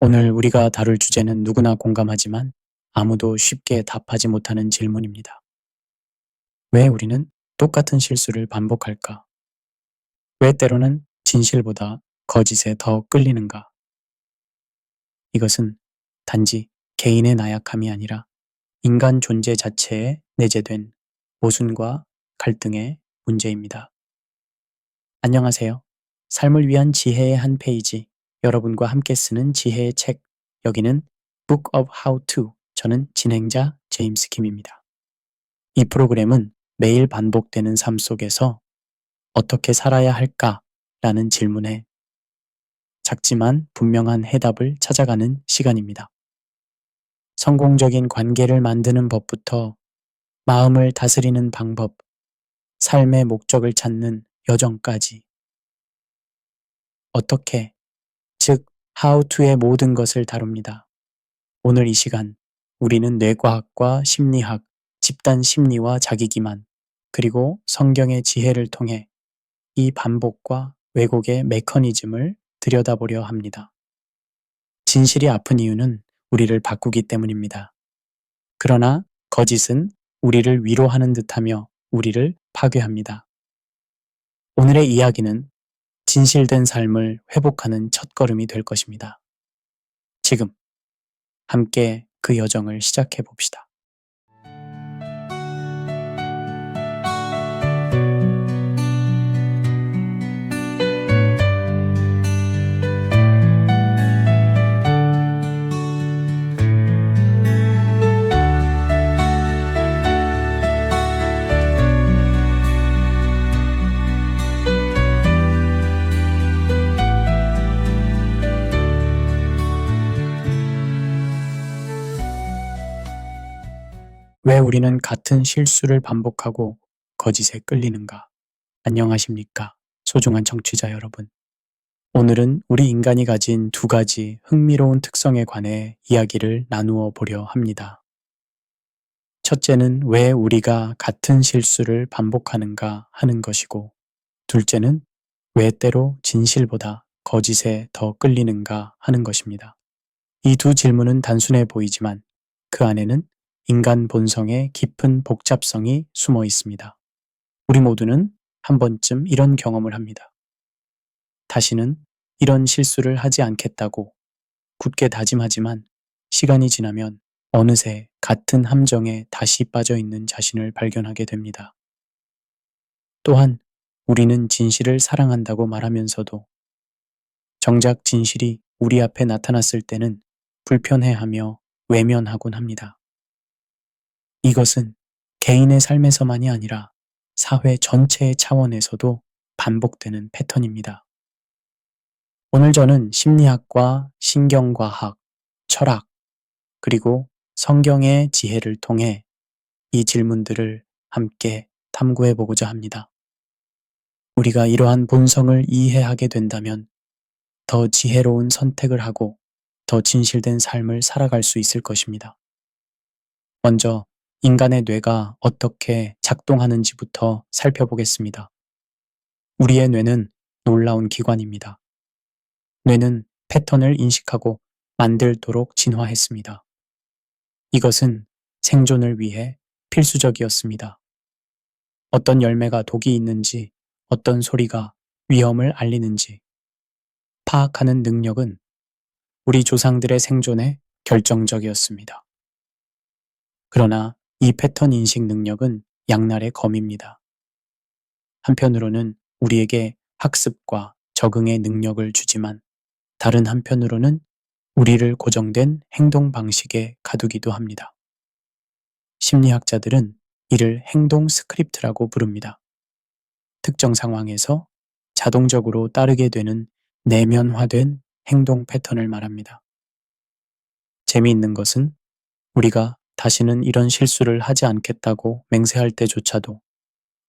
오늘 우리가 다룰 주제는 누구나 공감하지만 아무도 쉽게 답하지 못하는 질문입니다. 왜 우리는 똑같은 실수를 반복할까? 왜 때로는 진실보다 거짓에 더 끌리는가? 이것은 단지 개인의 나약함이 아니라 인간 존재 자체에 내재된 모순과 갈등의 문제입니다. 안녕하세요. 삶을 위한 지혜의 한 페이지, 여러분과 함께 쓰는 지혜의 책, 여기는 Book of How to, 저는 진행자 제임스 킴입니다. 이 프로그램은 매일 반복되는 삶 속에서 어떻게 살아야 할까라는 질문에 작지만 분명한 해답을 찾아가는 시간입니다. 성공적인 관계를 만드는 법부터 마음을 다스리는 방법, 삶의 목적을 찾는 여정까지 어떻게, 즉 How to의 모든 것을 다룹니다. 오늘 이 시간 우리는 뇌과학과 심리학, 집단 심리와 자기기만, 그리고 성경의 지혜를 통해 이 반복과 왜곡의 메커니즘을 들여다보려 합니다. 진실이 아픈 이유는 우리를 바꾸기 때문입니다. 그러나 거짓은 우리를 위로하는 듯하며 우리를 파괴합니다. 오늘의 이야기는 진실된 삶을 회복하는 첫걸음이 될 것입니다. 지금 함께 그 여정을 시작해 봅시다. 왜 우리는 같은 실수를 반복하고 거짓에 끌리는가? 안녕하십니까? 소중한 청취자 여러분. 오늘은 우리 인간이 가진 두 가지 흥미로운 특성에 관해 이야기를 나누어 보려 합니다. 첫째는 왜 우리가 같은 실수를 반복하는가 하는 것이고, 둘째는 왜 때로 진실보다 거짓에 더 끌리는가 하는 것입니다. 이 두 질문은 단순해 보이지만 그 안에는 인간 본성의 깊은 복잡성이 숨어 있습니다. 우리 모두는 한 번쯤 이런 경험을 합니다. 다시는 이런 실수를 하지 않겠다고 굳게 다짐하지만 시간이 지나면 어느새 같은 함정에 다시 빠져 있는 자신을 발견하게 됩니다. 또한 우리는 진실을 사랑한다고 말하면서도 정작 진실이 우리 앞에 나타났을 때는 불편해하며 외면하곤 합니다. 이것은 개인의 삶에서만이 아니라 사회 전체의 차원에서도 반복되는 패턴입니다. 오늘 저는 심리학과 신경과학, 철학, 그리고 성경의 지혜를 통해 이 질문들을 함께 탐구해 보고자 합니다. 우리가 이러한 본성을 이해하게 된다면 더 지혜로운 선택을 하고 더 진실된 삶을 살아갈 수 있을 것입니다. 먼저 인간의 뇌가 어떻게 작동하는지부터 살펴보겠습니다. 우리의 뇌는 놀라운 기관입니다. 뇌는 패턴을 인식하고 만들도록 진화했습니다. 이것은 생존을 위해 필수적이었습니다. 어떤 열매가 독이 있는지, 어떤 소리가 위험을 알리는지 파악하는 능력은 우리 조상들의 생존에 결정적이었습니다. 그러나 이 패턴 인식 능력은 양날의 검입니다. 한편으로는 우리에게 학습과 적응의 능력을 주지만 다른 한편으로는 우리를 고정된 행동 방식에 가두기도 합니다. 심리학자들은 이를 행동 스크립트라고 부릅니다. 특정 상황에서 자동적으로 따르게 되는 내면화된 행동 패턴을 말합니다. 재미있는 것은 우리가 다시는 이런 실수를 하지 않겠다고 맹세할 때조차도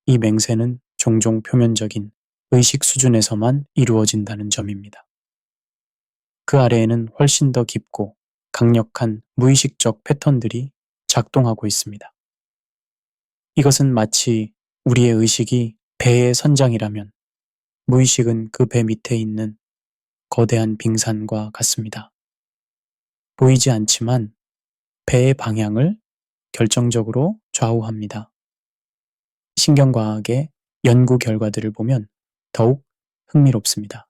이 맹세는 종종 표면적인 의식 수준에서만 이루어진다는 점입니다. 그 아래에는 훨씬 더 깊고 강력한 무의식적 패턴들이 작동하고 있습니다. 이것은 마치 우리의 의식이 배의 선장이라면 무의식은 그 배 밑에 있는 거대한 빙산과 같습니다. 보이지 않지만 배의 방향을 결정적으로 좌우합니다. 신경과학의 연구 결과들을 보면 더욱 흥미롭습니다.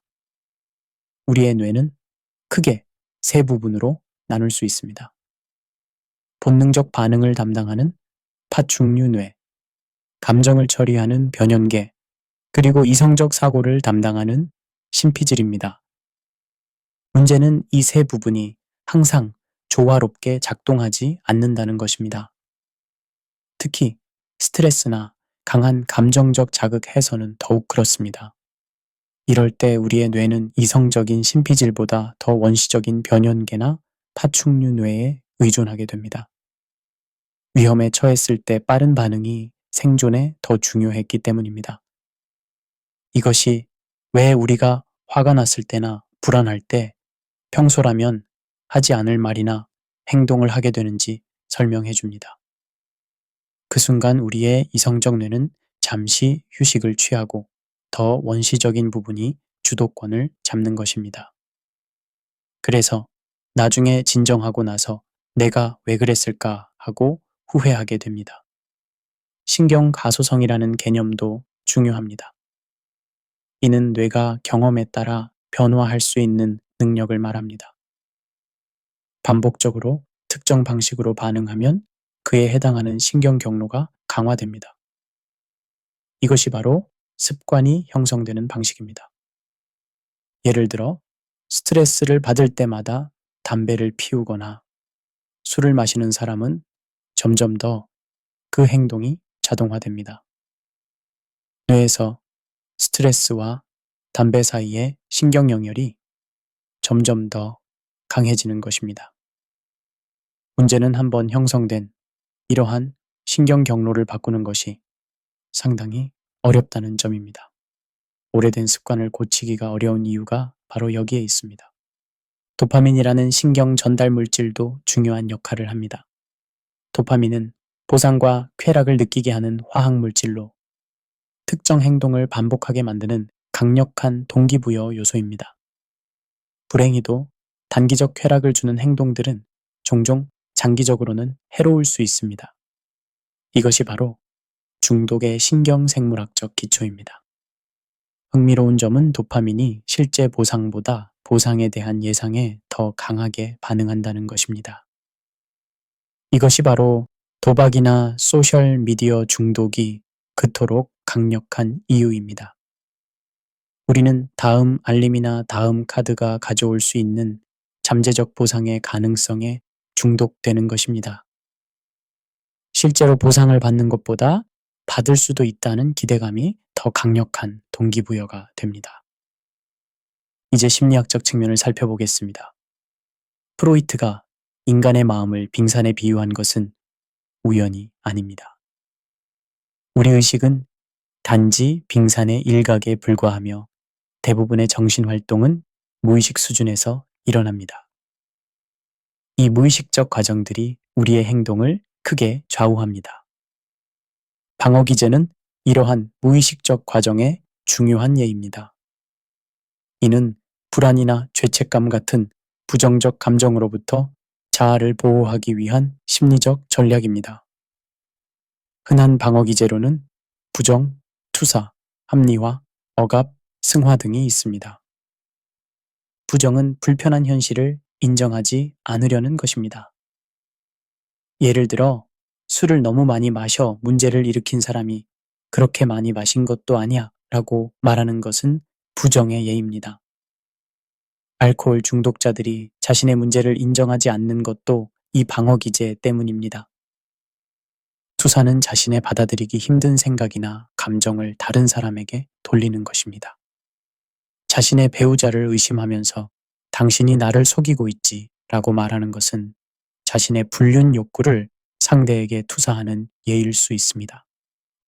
우리의 뇌는 크게 세 부분으로 나눌 수 있습니다. 본능적 반응을 담당하는 파충류뇌, 감정을 처리하는 변연계, 그리고 이성적 사고를 담당하는 신피질입니다. 문제는 이 세 부분이 항상 조화롭게 작동하지 않는다는 것입니다. 특히 스트레스나 강한 감정적 자극 해소는 더욱 그렇습니다. 이럴 때 우리의 뇌는 이성적인 신피질보다 더 원시적인 변연계나 파충류 뇌에 의존하게 됩니다. 위험에 처했을 때 빠른 반응이 생존에 더 중요했기 때문입니다. 이것이 왜 우리가 화가 났을 때나 불안할 때 평소라면 하지 않을 말이나 행동을 하게 되는지 설명해 줍니다. 그 순간 우리의 이성적 뇌는 잠시 휴식을 취하고 더 원시적인 부분이 주도권을 잡는 것입니다. 그래서 나중에 진정하고 나서 내가 왜 그랬을까 하고 후회하게 됩니다. 신경 가소성이라는 개념도 중요합니다. 이는 뇌가 경험에 따라 변화할 수 있는 능력을 말합니다. 반복적으로 특정 방식으로 반응하면 그에 해당하는 신경 경로가 강화됩니다. 이것이 바로 습관이 형성되는 방식입니다. 예를 들어 스트레스를 받을 때마다 담배를 피우거나 술을 마시는 사람은 점점 더 그 행동이 자동화됩니다. 뇌에서 스트레스와 담배 사이의 신경 연결이 점점 더 강해지는 것입니다. 문제는 한번 형성된 이러한 신경 경로를 바꾸는 것이 상당히 어렵다는 점입니다. 오래된 습관을 고치기가 어려운 이유가 바로 여기에 있습니다. 도파민이라는 신경 전달 물질도 중요한 역할을 합니다. 도파민은 보상과 쾌락을 느끼게 하는 화학 물질로 특정 행동을 반복하게 만드는 강력한 동기부여 요소입니다. 불행히도 단기적 쾌락을 주는 행동들은 종종 장기적으로는 해로울 수 있습니다. 이것이 바로 중독의 신경생물학적 기초입니다. 흥미로운 점은 도파민이 실제 보상보다 보상에 대한 예상에 더 강하게 반응한다는 것입니다. 이것이 바로 도박이나 소셜미디어 중독이 그토록 강력한 이유입니다. 우리는 다음 알림이나 다음 카드가 가져올 수 있는 잠재적 보상의 가능성에 중독되는 것입니다. 실제로 보상을 받는 것보다 받을 수도 있다는 기대감이 더 강력한 동기부여가 됩니다. 이제 심리학적 측면을 살펴보겠습니다. 프로이트가 인간의 마음을 빙산에 비유한 것은 우연이 아닙니다. 우리 의식은 단지 빙산의 일각에 불과하며 대부분의 정신활동은 무의식 수준에서 일어납니다. 이 무의식적 과정들이 우리의 행동을 크게 좌우합니다. 방어기제는 이러한 무의식적 과정의 중요한 예입니다. 이는 불안이나 죄책감 같은 부정적 감정으로부터 자아를 보호하기 위한 심리적 전략입니다. 흔한 방어기제로는 부정, 투사, 합리화, 억압, 승화 등이 있습니다. 부정은 불편한 현실을 인정하지 않으려는 것입니다. 예를 들어 술을 너무 많이 마셔 문제를 일으킨 사람이 그렇게 많이 마신 것도 아니야 라고 말하는 것은 부정의 예입니다. 알코올 중독자들이 자신의 문제를 인정하지 않는 것도 이 방어기제 때문입니다. 투사는 자신의 받아들이기 힘든 생각이나 감정을 다른 사람에게 돌리는 것입니다. 자신의 배우자를 의심하면서 당신이 나를 속이고 있지 라고 말하는 것은 자신의 불륜 욕구를 상대에게 투사하는 예일 수 있습니다.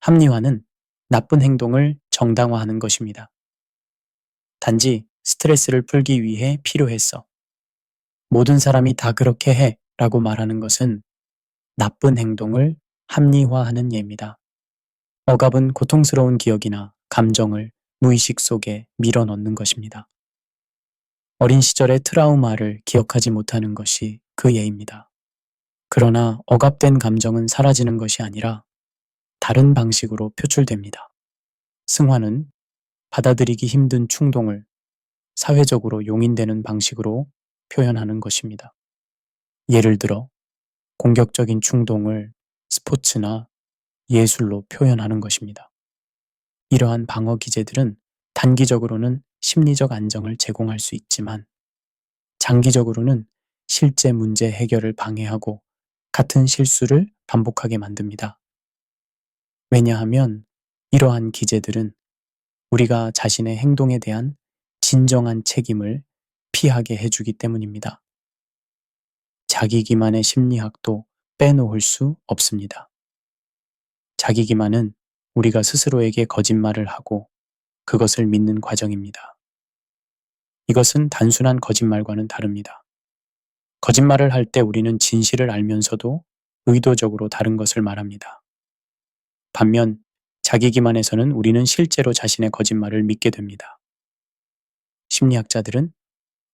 합리화는 나쁜 행동을 정당화하는 것입니다. 단지 스트레스를 풀기 위해 필요했어. 모든 사람이 다 그렇게 해 라고 말하는 것은 나쁜 행동을 합리화하는 예입니다. 억압은 고통스러운 기억이나 감정을 무의식 속에 밀어넣는 것입니다. 어린 시절의 트라우마를 기억하지 못하는 것이 그 예입니다. 그러나 억압된 감정은 사라지는 것이 아니라 다른 방식으로 표출됩니다. 승화는 받아들이기 힘든 충동을 사회적으로 용인되는 방식으로 표현하는 것입니다. 예를 들어 공격적인 충동을 스포츠나 예술로 표현하는 것입니다. 이러한 방어 기제들은 단기적으로는 심리적 안정을 제공할 수 있지만 장기적으로는 실제 문제 해결을 방해하고 같은 실수를 반복하게 만듭니다. 왜냐하면 이러한 기제들은 우리가 자신의 행동에 대한 진정한 책임을 피하게 해주기 때문입니다. 자기 기만의 심리학도 빼놓을 수 없습니다. 자기 기만은 우리가 스스로에게 거짓말을 하고 그것을 믿는 과정입니다. 이것은 단순한 거짓말과는 다릅니다. 거짓말을 할 때 우리는 진실을 알면서도 의도적으로 다른 것을 말합니다. 반면 자기 기만에서는 우리는 실제로 자신의 거짓말을 믿게 됩니다. 심리학자들은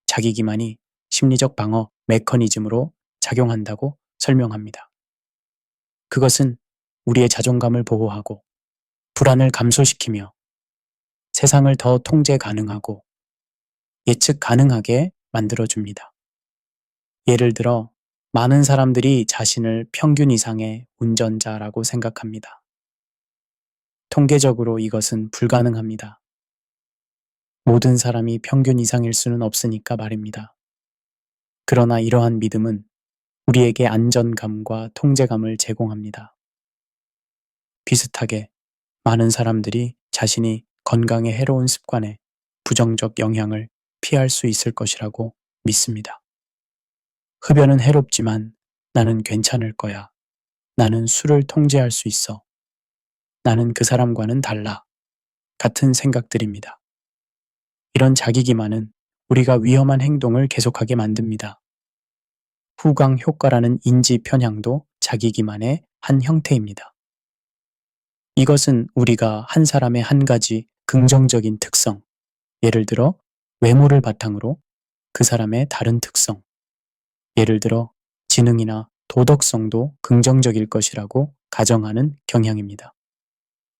자기 기만이 심리적 방어 메커니즘으로 작용한다고 설명합니다. 그것은 우리의 자존감을 보호하고 불안을 감소시키며 세상을 더 통제 가능하고 예측 가능하게 만들어줍니다. 예를 들어 많은 사람들이 자신을 평균 이상의 운전자라고 생각합니다. 통계적으로 이것은 불가능합니다. 모든 사람이 평균 이상일 수는 없으니까 말입니다. 그러나 이러한 믿음은 우리에게 안전감과 통제감을 제공합니다. 비슷하게 많은 사람들이 자신이 건강에 해로운 습관에 부정적 영향을 피할 수 있을 것이라고 믿습니다. 흡연은 해롭지만 나는 괜찮을 거야. 나는 술을 통제할 수 있어. 나는 그 사람과는 달라. 같은 생각들입니다. 이런 자기 기만은 우리가 위험한 행동을 계속하게 만듭니다. 후광 효과라는 인지 편향도 자기 기만의 한 형태입니다. 이것은 우리가 한 사람의 한 가지 긍정적인 특성, 예를 들어 외모를 바탕으로 그 사람의 다른 특성, 예를 들어 지능이나 도덕성도 긍정적일 것이라고 가정하는 경향입니다.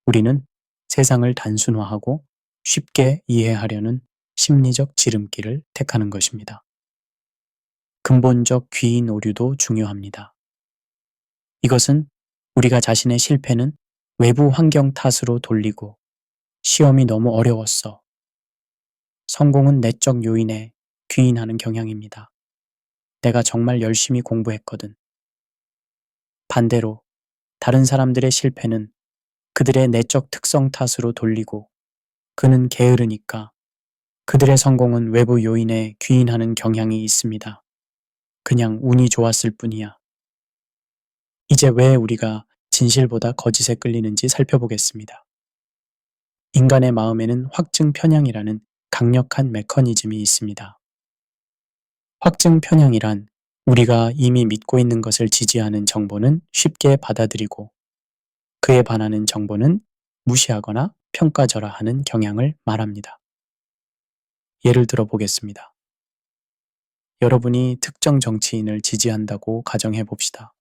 우리는 세상을 단순화하고 쉽게 이해하려는 심리적 지름길을 택하는 것입니다. 근본적 귀인 오류도 중요합니다. 이것은 우리가 자신의 실패는 외부 환경 탓으로 돌리고 시험이 너무 어려웠어. 성공은 내적 요인에 귀인하는 경향입니다. 내가 정말 열심히 공부했거든. 반대로 다른 사람들의 실패는 그들의 내적 특성 탓으로 돌리고 그는 게으르니까 그들의 성공은 외부 요인에 귀인하는 경향이 있습니다. 그냥 운이 좋았을 뿐이야. 이제 왜 우리가 진실보다 거짓에 끌리는지 살펴보겠습니다. 인간의 마음에는 확증 편향이라는 강력한 메커니즘이 있습니다. 확증 편향이란 우리가 이미 믿고 있는 것을 지지하는 정보는 쉽게 받아들이고 그에 반하는 정보는 무시하거나 평가절하하는 경향을 말합니다. 예를 들어 보겠습니다. 여러분이 특정 정치인을 지지한다고 가정해 봅시다.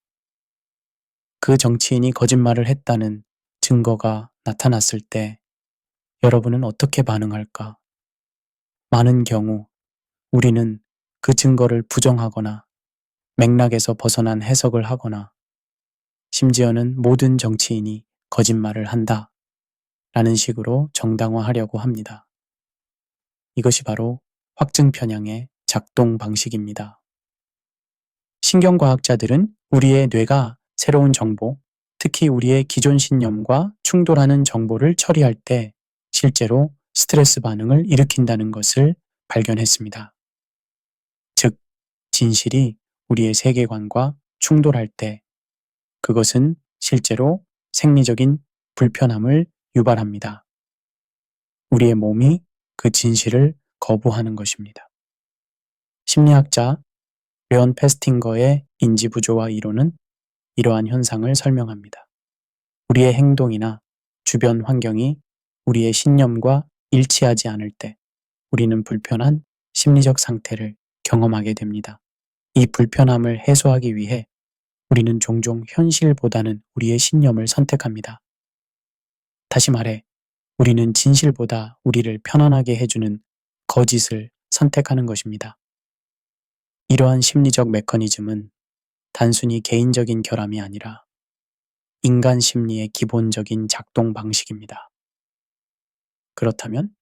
그 정치인이 거짓말을 했다는 증거가 나타났을 때 여러분은 어떻게 반응할까? 많은 경우 우리는 그 증거를 부정하거나 맥락에서 벗어난 해석을 하거나 심지어는 모든 정치인이 거짓말을 한다 라는 식으로 정당화하려고 합니다. 이것이 바로 확증 편향의 작동 방식입니다. 신경과학자들은 우리의 뇌가 새로운 정보, 특히 우리의 기존 신념과 충돌하는 정보를 처리할 때 실제로 스트레스 반응을 일으킨다는 것을 발견했습니다. 즉, 진실이 우리의 세계관과 충돌할 때 그것은 실제로 생리적인 불편함을 유발합니다. 우리의 몸이 그 진실을 거부하는 것입니다. 심리학자 레온 페스팅거의 인지부조화 이론은 이러한 현상을 설명합니다. 우리의 행동이나 주변 환경이 우리의 신념과 일치하지 않을 때 우리는 불편한 심리적 상태를 경험하게 됩니다. 이 불편함을 해소하기 위해 우리는 종종 현실보다는 우리의 신념을 선택합니다. 다시 말해, 우리는 진실보다 우리를 편안하게 해주는 거짓을 선택하는 것입니다. 이러한 심리적 메커니즘은 단순히 개인적인 결함이 아니라 인간 심리의 기본적인 작동 방식입니다. 그렇다면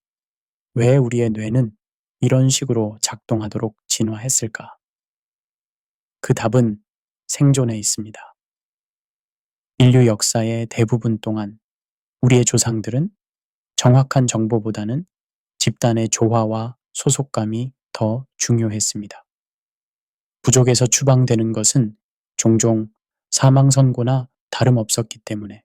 왜 우리의 뇌는 이런 식으로 작동하도록 진화했을까? 그 답은 생존에 있습니다. 인류 역사의 대부분 동안 우리의 조상들은 정확한 정보보다는 집단의 조화와 소속감이 더 중요했습니다. 부족에서 추방되는 것은 종종 사망 선고나 다름없었기 때문에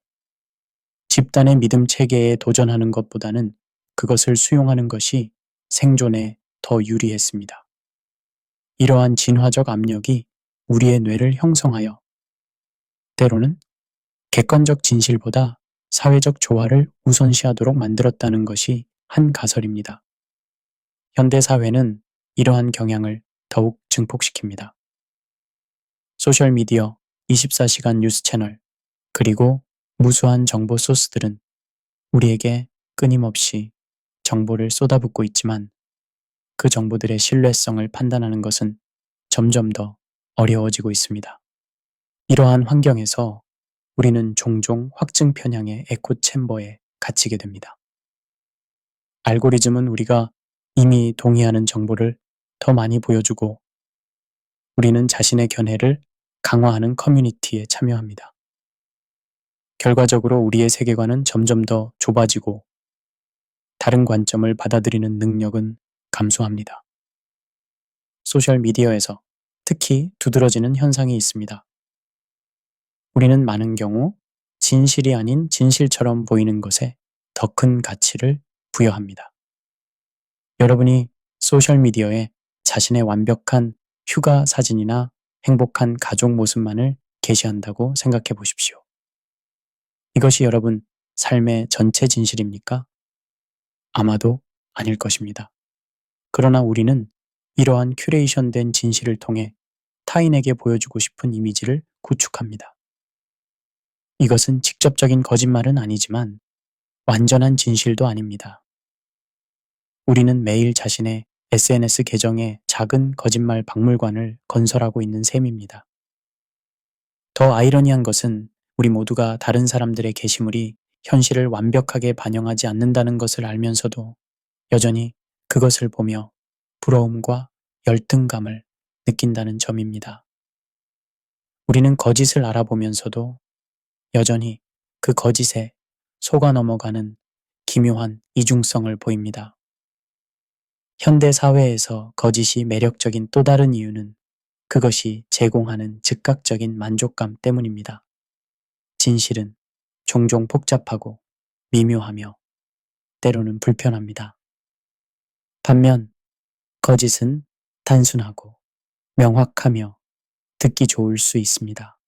집단의 믿음 체계에 도전하는 것보다는 그것을 수용하는 것이 생존에 더 유리했습니다. 이러한 진화적 압력이 우리의 뇌를 형성하여 때로는 객관적 진실보다 사회적 조화를 우선시하도록 만들었다는 것이 한 가설입니다. 현대 사회는 이러한 경향을 더욱 증폭시킵니다. 소셜미디어, 24시간 뉴스 채널, 그리고 무수한 정보 소스들은 우리에게 끊임없이 정보를 쏟아붓고 있지만 그 정보들의 신뢰성을 판단하는 것은 점점 더 어려워지고 있습니다. 이러한 환경에서 우리는 종종 확증 편향의 에코 챔버에 갇히게 됩니다. 알고리즘은 우리가 이미 동의하는 정보를 더 많이 보여주고 우리는 자신의 견해를 강화하는 커뮤니티에 참여합니다. 결과적으로 우리의 세계관은 점점 더 좁아지고 다른 관점을 받아들이는 능력은 감소합니다. 소셜미디어에서 특히 두드러지는 현상이 있습니다. 우리는 많은 경우 진실이 아닌 진실처럼 보이는 것에 더 큰 가치를 부여합니다. 여러분이 소셜미디어에 자신의 완벽한 휴가 사진이나 행복한 가족 모습만을 게시한다고 생각해 보십시오. 이것이 여러분 삶의 전체 진실입니까? 아마도 아닐 것입니다. 그러나 우리는 이러한 큐레이션된 진실을 통해 타인에게 보여주고 싶은 이미지를 구축합니다. 이것은 직접적인 거짓말은 아니지만 완전한 진실도 아닙니다. 우리는 매일 자신의 SNS 계정에 작은 거짓말 박물관을 건설하고 있는 셈입니다. 더 아이러니한 것은 우리 모두가 다른 사람들의 게시물이 현실을 완벽하게 반영하지 않는다는 것을 알면서도 여전히 그것을 보며 부러움과 열등감을 느낀다는 점입니다. 우리는 거짓을 알아보면서도 여전히 그 거짓에 속아 넘어가는 기묘한 이중성을 보입니다. 현대 사회에서 거짓이 매력적인 또 다른 이유는 그것이 제공하는 즉각적인 만족감 때문입니다. 진실은 종종 복잡하고 미묘하며 때로는 불편합니다. 반면 거짓은 단순하고 명확하며 듣기 좋을 수 있습니다.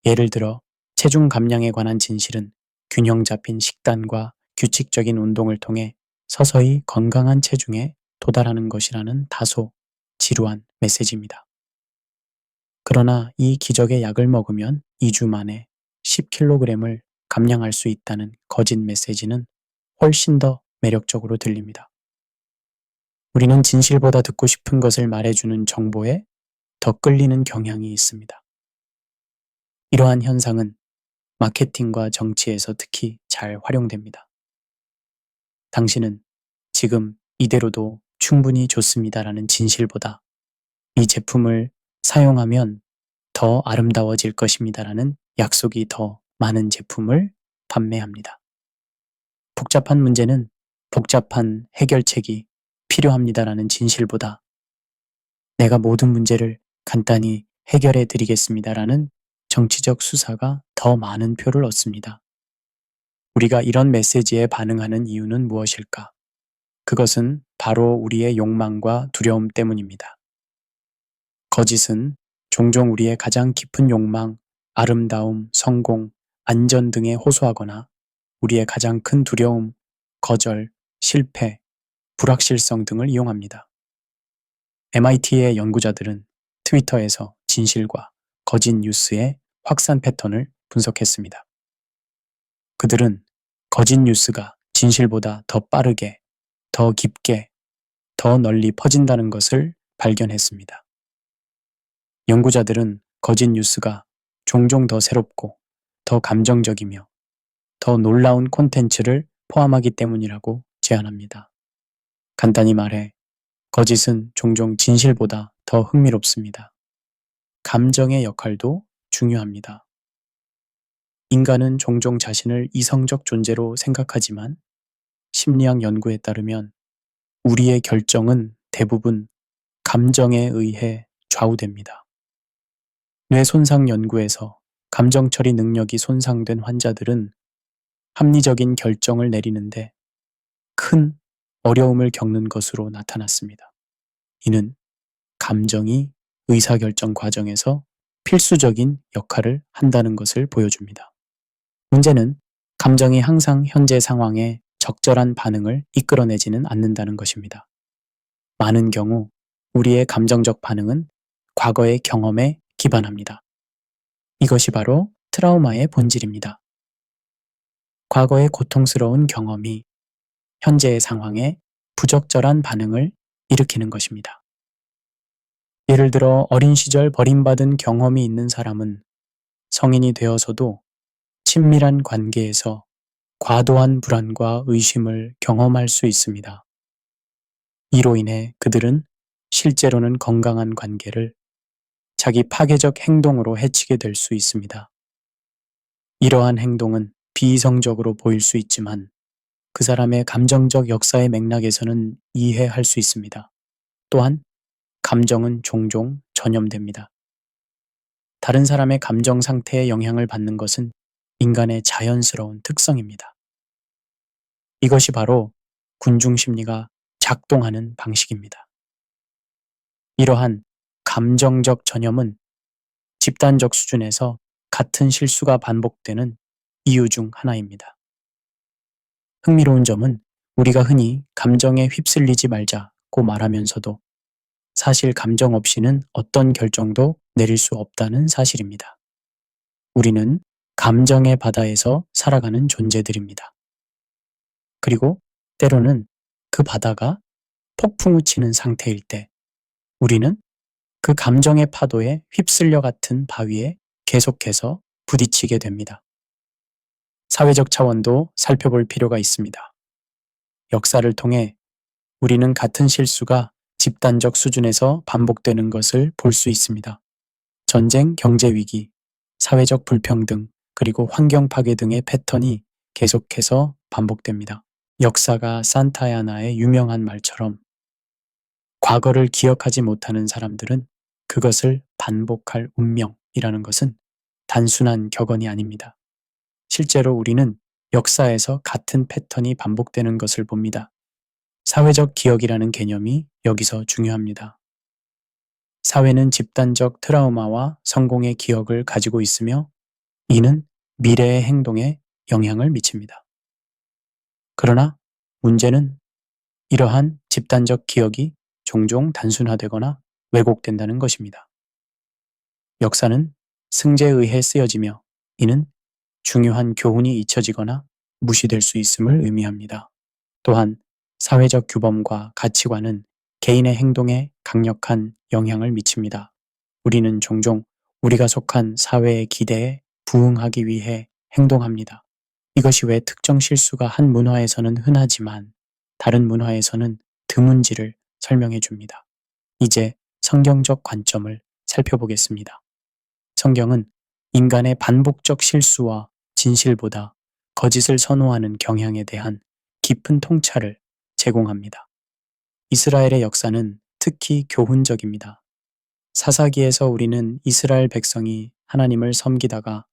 예를 들어 체중 감량에 관한 진실은 균형 잡힌 식단과 규칙적인 운동을 통해 서서히 건강한 체중에 도달하는 것이라는 다소 지루한 메시지입니다. 그러나 이 기적의 약을 먹으면 2주 만에 10kg을 감량할 수 있다는 거짓 메시지는 훨씬 더 매력적으로 들립니다. 우리는 진실보다 듣고 싶은 것을 말해주는 정보에 더 끌리는 경향이 있습니다. 이러한 현상은 마케팅과 정치에서 특히 잘 활용됩니다. 당신은 지금 이대로도 충분히 좋습니다라는 진실보다 이 제품을 사용하면 더 아름다워질 것입니다라는 약속이 더 많은 제품을 판매합니다. 복잡한 문제는 복잡한 해결책이 필요합니다라는 진실보다 내가 모든 문제를 간단히 해결해 드리겠습니다라는 정치적 수사가 더 많은 표를 얻습니다. 우리가 이런 메시지에 반응하는 이유는 무엇일까? 그것은 바로 우리의 욕망과 두려움 때문입니다. 거짓은 종종 우리의 가장 깊은 욕망, 아름다움, 성공, 안전 등에 호소하거나 우리의 가장 큰 두려움, 거절, 실패, 불확실성 등을 이용합니다. MIT의 연구자들은 트위터에서 진실과 거짓 뉴스의 확산 패턴을 분석했습니다. 그들은 거짓 뉴스가 진실보다 더 빠르게, 더 깊게, 더 널리 퍼진다는 것을 발견했습니다. 연구자들은 거짓 뉴스가 종종 더 새롭고 더 감정적이며 더 놀라운 콘텐츠를 포함하기 때문이라고 제안합니다. 간단히 말해, 거짓은 종종 진실보다 더 흥미롭습니다. 감정의 역할도 중요합니다. 인간은 종종 자신을 이성적 존재로 생각하지만 심리학 연구에 따르면 우리의 결정은 대부분 감정에 의해 좌우됩니다. 뇌 손상 연구에서 감정 처리 능력이 손상된 환자들은 합리적인 결정을 내리는데 큰 어려움을 겪는 것으로 나타났습니다. 이는 감정이 의사결정 과정에서 필수적인 역할을 한다는 것을 보여줍니다. 문제는 감정이 항상 현재 상황에 적절한 반응을 이끌어내지는 않는다는 것입니다. 많은 경우 우리의 감정적 반응은 과거의 경험에 기반합니다. 이것이 바로 트라우마의 본질입니다. 과거의 고통스러운 경험이 현재의 상황에 부적절한 반응을 일으키는 것입니다. 예를 들어 어린 시절 버림받은 경험이 있는 사람은 성인이 되어서도 친밀한 관계에서 과도한 불안과 의심을 경험할 수 있습니다. 이로 인해 그들은 실제로는 건강한 관계를 자기 파괴적 행동으로 해치게 될 수 있습니다. 이러한 행동은 비이성적으로 보일 수 있지만 그 사람의 감정적 역사의 맥락에서는 이해할 수 있습니다. 또한 감정은 종종 전염됩니다. 다른 사람의 감정 상태에 영향을 받는 것은 인간의 자연스러운 특성입니다. 이것이 바로 군중 심리가 작동하는 방식입니다. 이러한 감정적 전염은 집단적 수준에서 같은 실수가 반복되는 이유 중 하나입니다. 흥미로운 점은 우리가 흔히 감정에 휩쓸리지 말자고 말하면서도 사실 감정 없이는 어떤 결정도 내릴 수 없다는 사실입니다. 우리는 감정의 바다에서 살아가는 존재들입니다. 그리고 때로는 그 바다가 폭풍우 치는 상태일 때 우리는 그 감정의 파도에 휩쓸려 같은 바위에 계속해서 부딪히게 됩니다. 사회적 차원도 살펴볼 필요가 있습니다. 역사를 통해 우리는 같은 실수가 집단적 수준에서 반복되는 것을 볼 수 있습니다. 전쟁, 경제 위기, 사회적 불평등, 그리고 환경 파괴 등의 패턴이 계속해서 반복됩니다. 역사가 산타야나의 유명한 말처럼 과거를 기억하지 못하는 사람들은 그것을 반복할 운명이라는 것은 단순한 격언이 아닙니다. 실제로 우리는 역사에서 같은 패턴이 반복되는 것을 봅니다. 사회적 기억이라는 개념이 여기서 중요합니다. 사회는 집단적 트라우마와 성공의 기억을 가지고 있으며 이는 미래의 행동에 영향을 미칩니다. 그러나 문제는 이러한 집단적 기억이 종종 단순화되거나 왜곡된다는 것입니다. 역사는 승재에 의해 쓰여지며 이는 중요한 교훈이 잊혀지거나 무시될 수 있음을 의미합니다. 또한 사회적 규범과 가치관은 개인의 행동에 강력한 영향을 미칩니다. 우리는 종종 우리가 속한 사회의 기대에 부응하기 위해 행동합니다. 이것이 왜 특정 실수가 한 문화에서는 흔하지만 다른 문화에서는 드문지를 설명해 줍니다. 이제 성경적 관점을 살펴보겠습니다. 성경은 인간의 반복적 실수와 진실보다 거짓을 선호하는 경향에 대한 깊은 통찰을 제공합니다. 이스라엘의 역사는 특히 교훈적입니다. 사사기에서 우리는 이스라엘 백성이 하나님을 섬기다가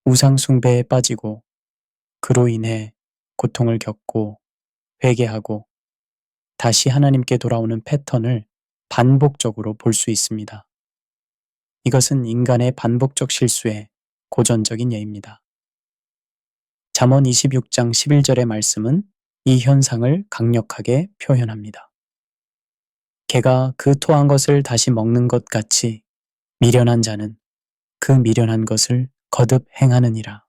우상 숭배에 빠지고 그로 인해 고통을 겪고 회개하고 다시 하나님께 돌아오는 패턴을 반복적으로 볼 수 있습니다. 이것은 인간의 반복적 실수의 고전적인 예입니다. 잠언 26장 11절의 말씀은 이 현상을 강력하게 표현합니다. 개가 그 토한 것을 다시 먹는 것 같이 미련한 자는 그 미련한 것을 거듭 행하느니라.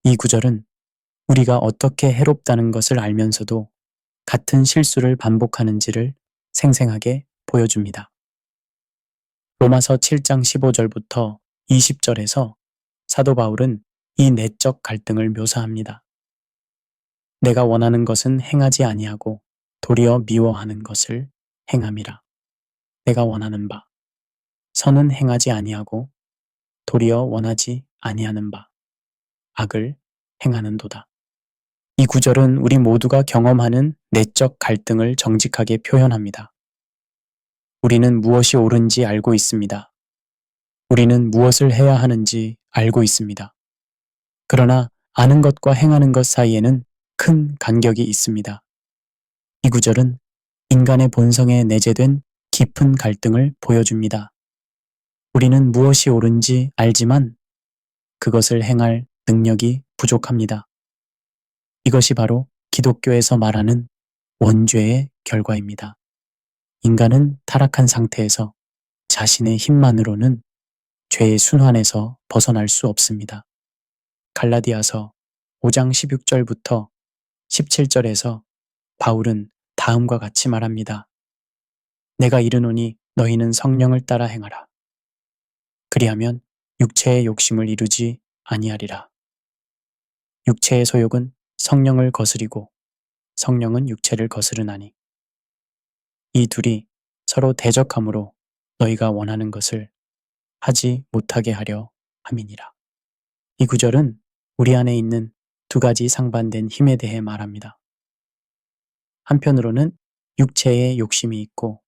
이 구절은 우리가 어떻게 해롭다는 것을 알면서도 같은 실수를 반복하는지를 생생하게 보여줍니다. 로마서 7장 15절부터 20절에서 사도 바울은 이 내적 갈등을 묘사합니다. 내가 원하는 것은 행하지 아니하고 도리어 미워하는 것을 행함이라. 내가 원하는 바 선은 행하지 아니하고 도리어 원하지 아니하는 바 악을 행하는도다. 이 구절은 우리 모두가 경험하는 내적 갈등을 정직하게 표현합니다. 우리는 무엇이 옳은지 알고 있습니다. 우리는 무엇을 해야 하는지 알고 있습니다. 그러나 아는 것과 행하는 것 사이에는 큰 간격이 있습니다. 이 구절은 인간의 본성에 내재된 깊은 갈등을 보여줍니다. 우리는 무엇이 옳은지 알지만 그것을 행할 능력이 부족합니다. 이것이 바로 기독교에서 말하는 원죄의 결과입니다. 인간은 타락한 상태에서 자신의 힘만으로는 죄의 순환에서 벗어날 수 없습니다. 갈라디아서 5장 16절부터 17절에서 바울은 다음과 같이 말합니다. 내가 이르노니 너희는 성령을 따라 행하라. 그리하면 육체의 욕심을 이루지 아니하리라. 육체의 소욕은 성령을 거스리고 성령은 육체를 거스르나니 이 둘이 서로 대적함으로 너희가 원하는 것을 하지 못하게 하려 함이니라. 이 구절은 우리 안에 있는 두 가지 상반된 힘에 대해 말합니다. 한편으로는 육체의 욕심이 있고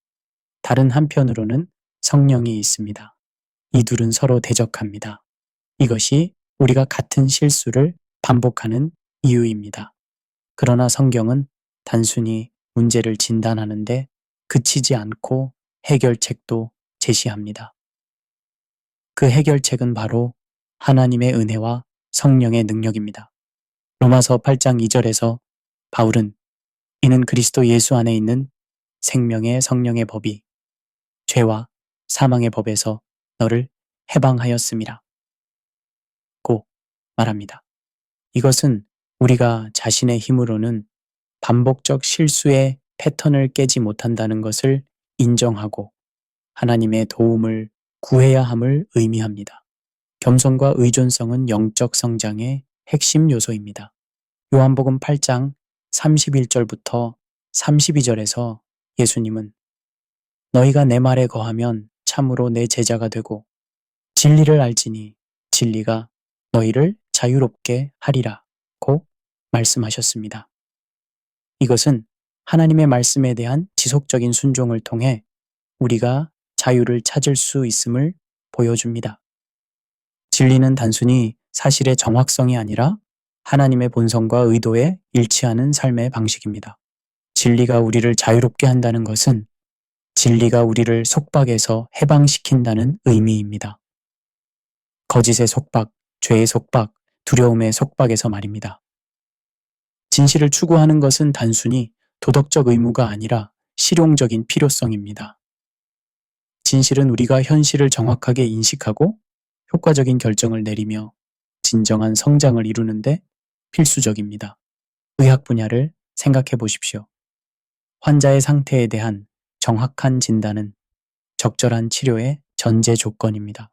다른 한편으로는 성령이 있습니다. 이 둘은 서로 대적합니다. 이것이 우리가 같은 실수를 반복하는 이유입니다. 그러나 성경은 단순히 문제를 진단하는데 그치지 않고 해결책도 제시합니다. 그 해결책은 바로 하나님의 은혜와 성령의 능력입니다. 로마서 8장 2절에서 바울은 이는 그리스도 예수 안에 있는 생명의 성령의 법이 죄와 사망의 법에서 너를 해방하였음이라 고 말합니다. 이것은 우리가 자신의 힘으로는 반복적 실수의 패턴을 깨지 못한다는 것을 인정하고 하나님의 도움을 구해야 함을 의미합니다. 겸손과 의존성은 영적 성장의 핵심 요소입니다. 요한복음 8장 31절부터 32절에서 예수님은 너희가 내 말에 거하면 참으로 내 제자가 되고 진리를 알지니 진리가 너희를 자유롭게 하리라 고 말씀하셨습니다. 이것은 하나님의 말씀에 대한 지속적인 순종을 통해 우리가 자유를 찾을 수 있음을 보여줍니다. 진리는 단순히 사실의 정확성이 아니라 하나님의 본성과 의도에 일치하는 삶의 방식입니다. 진리가 우리를 자유롭게 한다는 것은 진리가 우리를 속박에서 해방시킨다는 의미입니다. 거짓의 속박, 죄의 속박, 두려움의 속박에서 말입니다. 진실을 추구하는 것은 단순히 도덕적 의무가 아니라 실용적인 필요성입니다. 진실은 우리가 현실을 정확하게 인식하고 효과적인 결정을 내리며 진정한 성장을 이루는데 필수적입니다. 의학 분야를 생각해 보십시오. 환자의 상태에 대한 정확한 진단은 적절한 치료의 전제 조건입니다.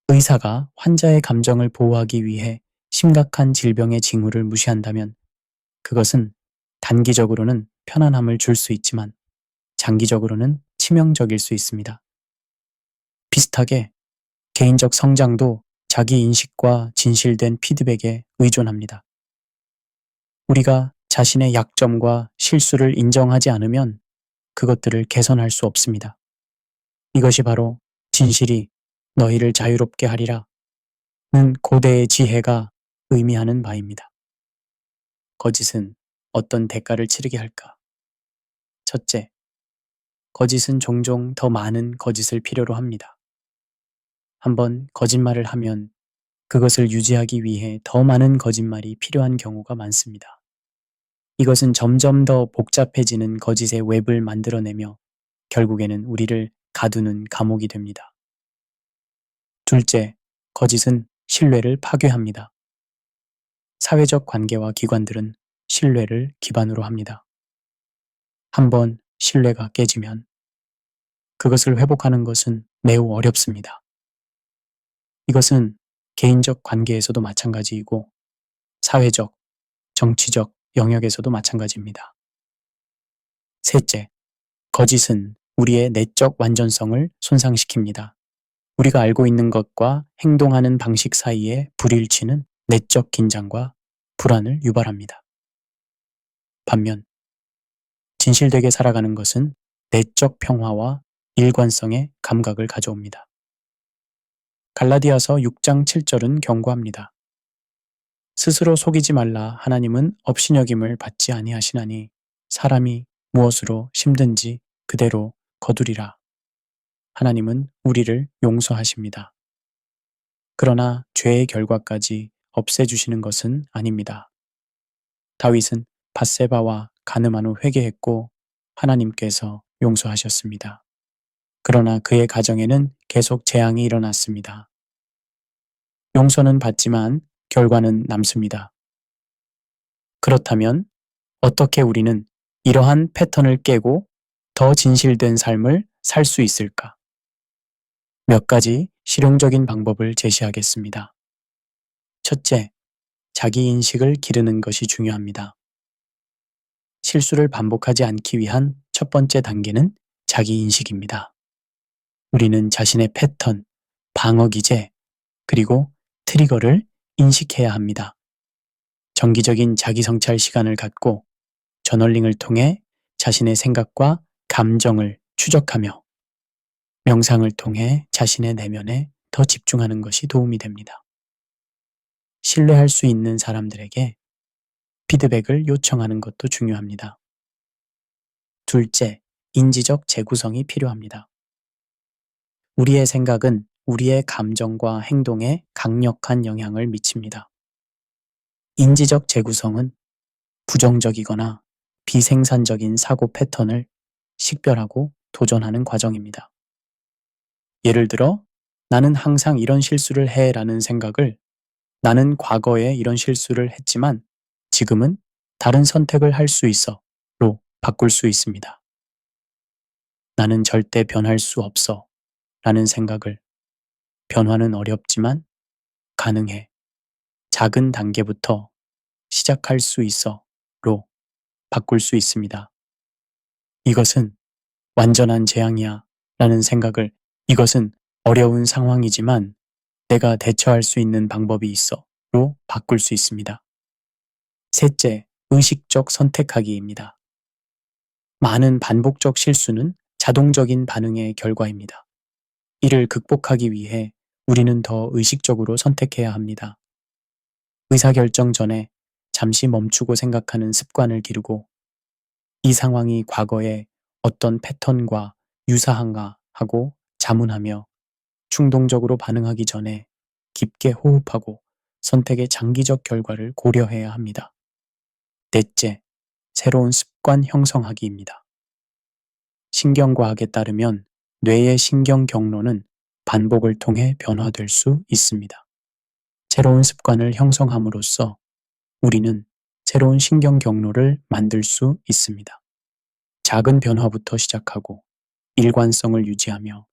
의사가 환자의 감정을 보호하기 위해 심각한 질병의 징후를 무시한다면 그것은 단기적으로는 편안함을 줄 수 있지만 장기적으로는 치명적일 수 있습니다. 비슷하게 개인적 성장도 자기 인식과 진실된 피드백에 의존합니다. 우리가 자신의 약점과 실수를 인정하지 않으면 그것들을 개선할 수 없습니다. 이것이 바로 진실이 너희를 자유롭게 하리라 는 고대의 지혜가 의미하는 바입니다. 거짓은 어떤 대가를 치르게 할까? 첫째, 거짓은 종종 더 많은 거짓을 필요로 합니다. 한번 거짓말을 하면 그것을 유지하기 위해 더 많은 거짓말이 필요한 경우가 많습니다. 이것은 점점 더 복잡해지는 거짓의 웹을 만들어내며 결국에는 우리를 가두는 감옥이 됩니다. 둘째, 거짓은 신뢰를 파괴합니다. 사회적 관계와 기관들은 신뢰를 기반으로 합니다. 한번 신뢰가 깨지면 그것을 회복하는 것은 매우 어렵습니다. 이것은 개인적 관계에서도 마찬가지이고 사회적, 정치적 영역에서도 마찬가지입니다. 셋째, 거짓은 우리의 내적 완전성을 손상시킵니다. 우리가 알고 있는 것과 행동하는 방식 사이의 불일치는 내적 긴장과 불안을 유발합니다. 반면 진실되게 살아가는 것은 내적 평화와 일관성의 감각을 가져옵니다. 갈라디아서 6장 7절은 경고합니다. 스스로 속이지 말라. 하나님은 업신여김을 받지 아니하시나니 사람이 무엇으로 심든지 그대로 거두리라. 하나님은 우리를 용서하십니다. 그러나 죄의 결과까지 없애주시는 것은 아닙니다. 다윗은 밧세바와 가늠한 후 회개했고 하나님께서 용서하셨습니다. 그러나 그의 가정에는 계속 재앙이 일어났습니다. 용서는 받지만 결과는 남습니다. 그렇다면 어떻게 우리는 이러한 패턴을 깨고 더 진실된 삶을 살 수 있을까? 몇 가지 실용적인 방법을 제시하겠습니다. 첫째, 자기 인식을 기르는 것이 중요합니다. 실수를 반복하지 않기 위한 첫 번째 단계는 자기 인식입니다. 우리는 자신의 패턴, 방어 기제, 그리고 트리거를 인식해야 합니다. 정기적인 자기 성찰 시간을 갖고 저널링을 통해 자신의 생각과 감정을 추적하며 명상을 통해 자신의 내면에 더 집중하는 것이 도움이 됩니다. 신뢰할 수 있는 사람들에게 피드백을 요청하는 것도 중요합니다. 둘째, 인지적 재구성이 필요합니다. 우리의 생각은 우리의 감정과 행동에 강력한 영향을 미칩니다. 인지적 재구성은 부정적이거나 비생산적인 사고 패턴을 식별하고 도전하는 과정입니다. 예를 들어, 나는 항상 이런 실수를 해 라는 생각을 나는 과거에 이런 실수를 했지만 지금은 다른 선택을 할 수 있어 로 바꿀 수 있습니다. 나는 절대 변할 수 없어 라는 생각을 변화는 어렵지만 가능해. 작은 단계부터 시작할 수 있어 로 바꿀 수 있습니다. 이것은 완전한 재앙이야 라는 생각을 이것은 어려운 상황이지만 내가 대처할 수 있는 방법이 있어 로 바꿀 수 있습니다. 셋째, 의식적 선택하기입니다. 많은 반복적 실수는 자동적인 반응의 결과입니다. 이를 극복하기 위해 우리는 더 의식적으로 선택해야 합니다. 의사결정 전에 잠시 멈추고 생각하는 습관을 기르고 이 상황이 과거의 어떤 패턴과 유사한가 하고 자문하며 충동적으로 반응하기 전에 깊게 호흡하고 선택의 장기적 결과를 고려해야 합니다. 넷째, 새로운 습관 형성하기입니다. 신경과학에 따르면 뇌의 신경 경로는 반복을 통해 변화될 수 있습니다. 새로운 습관을 형성함으로써 우리는 새로운 신경 경로를 만들 수 있습니다. 작은 변화부터 시작하고 일관성을 유지하며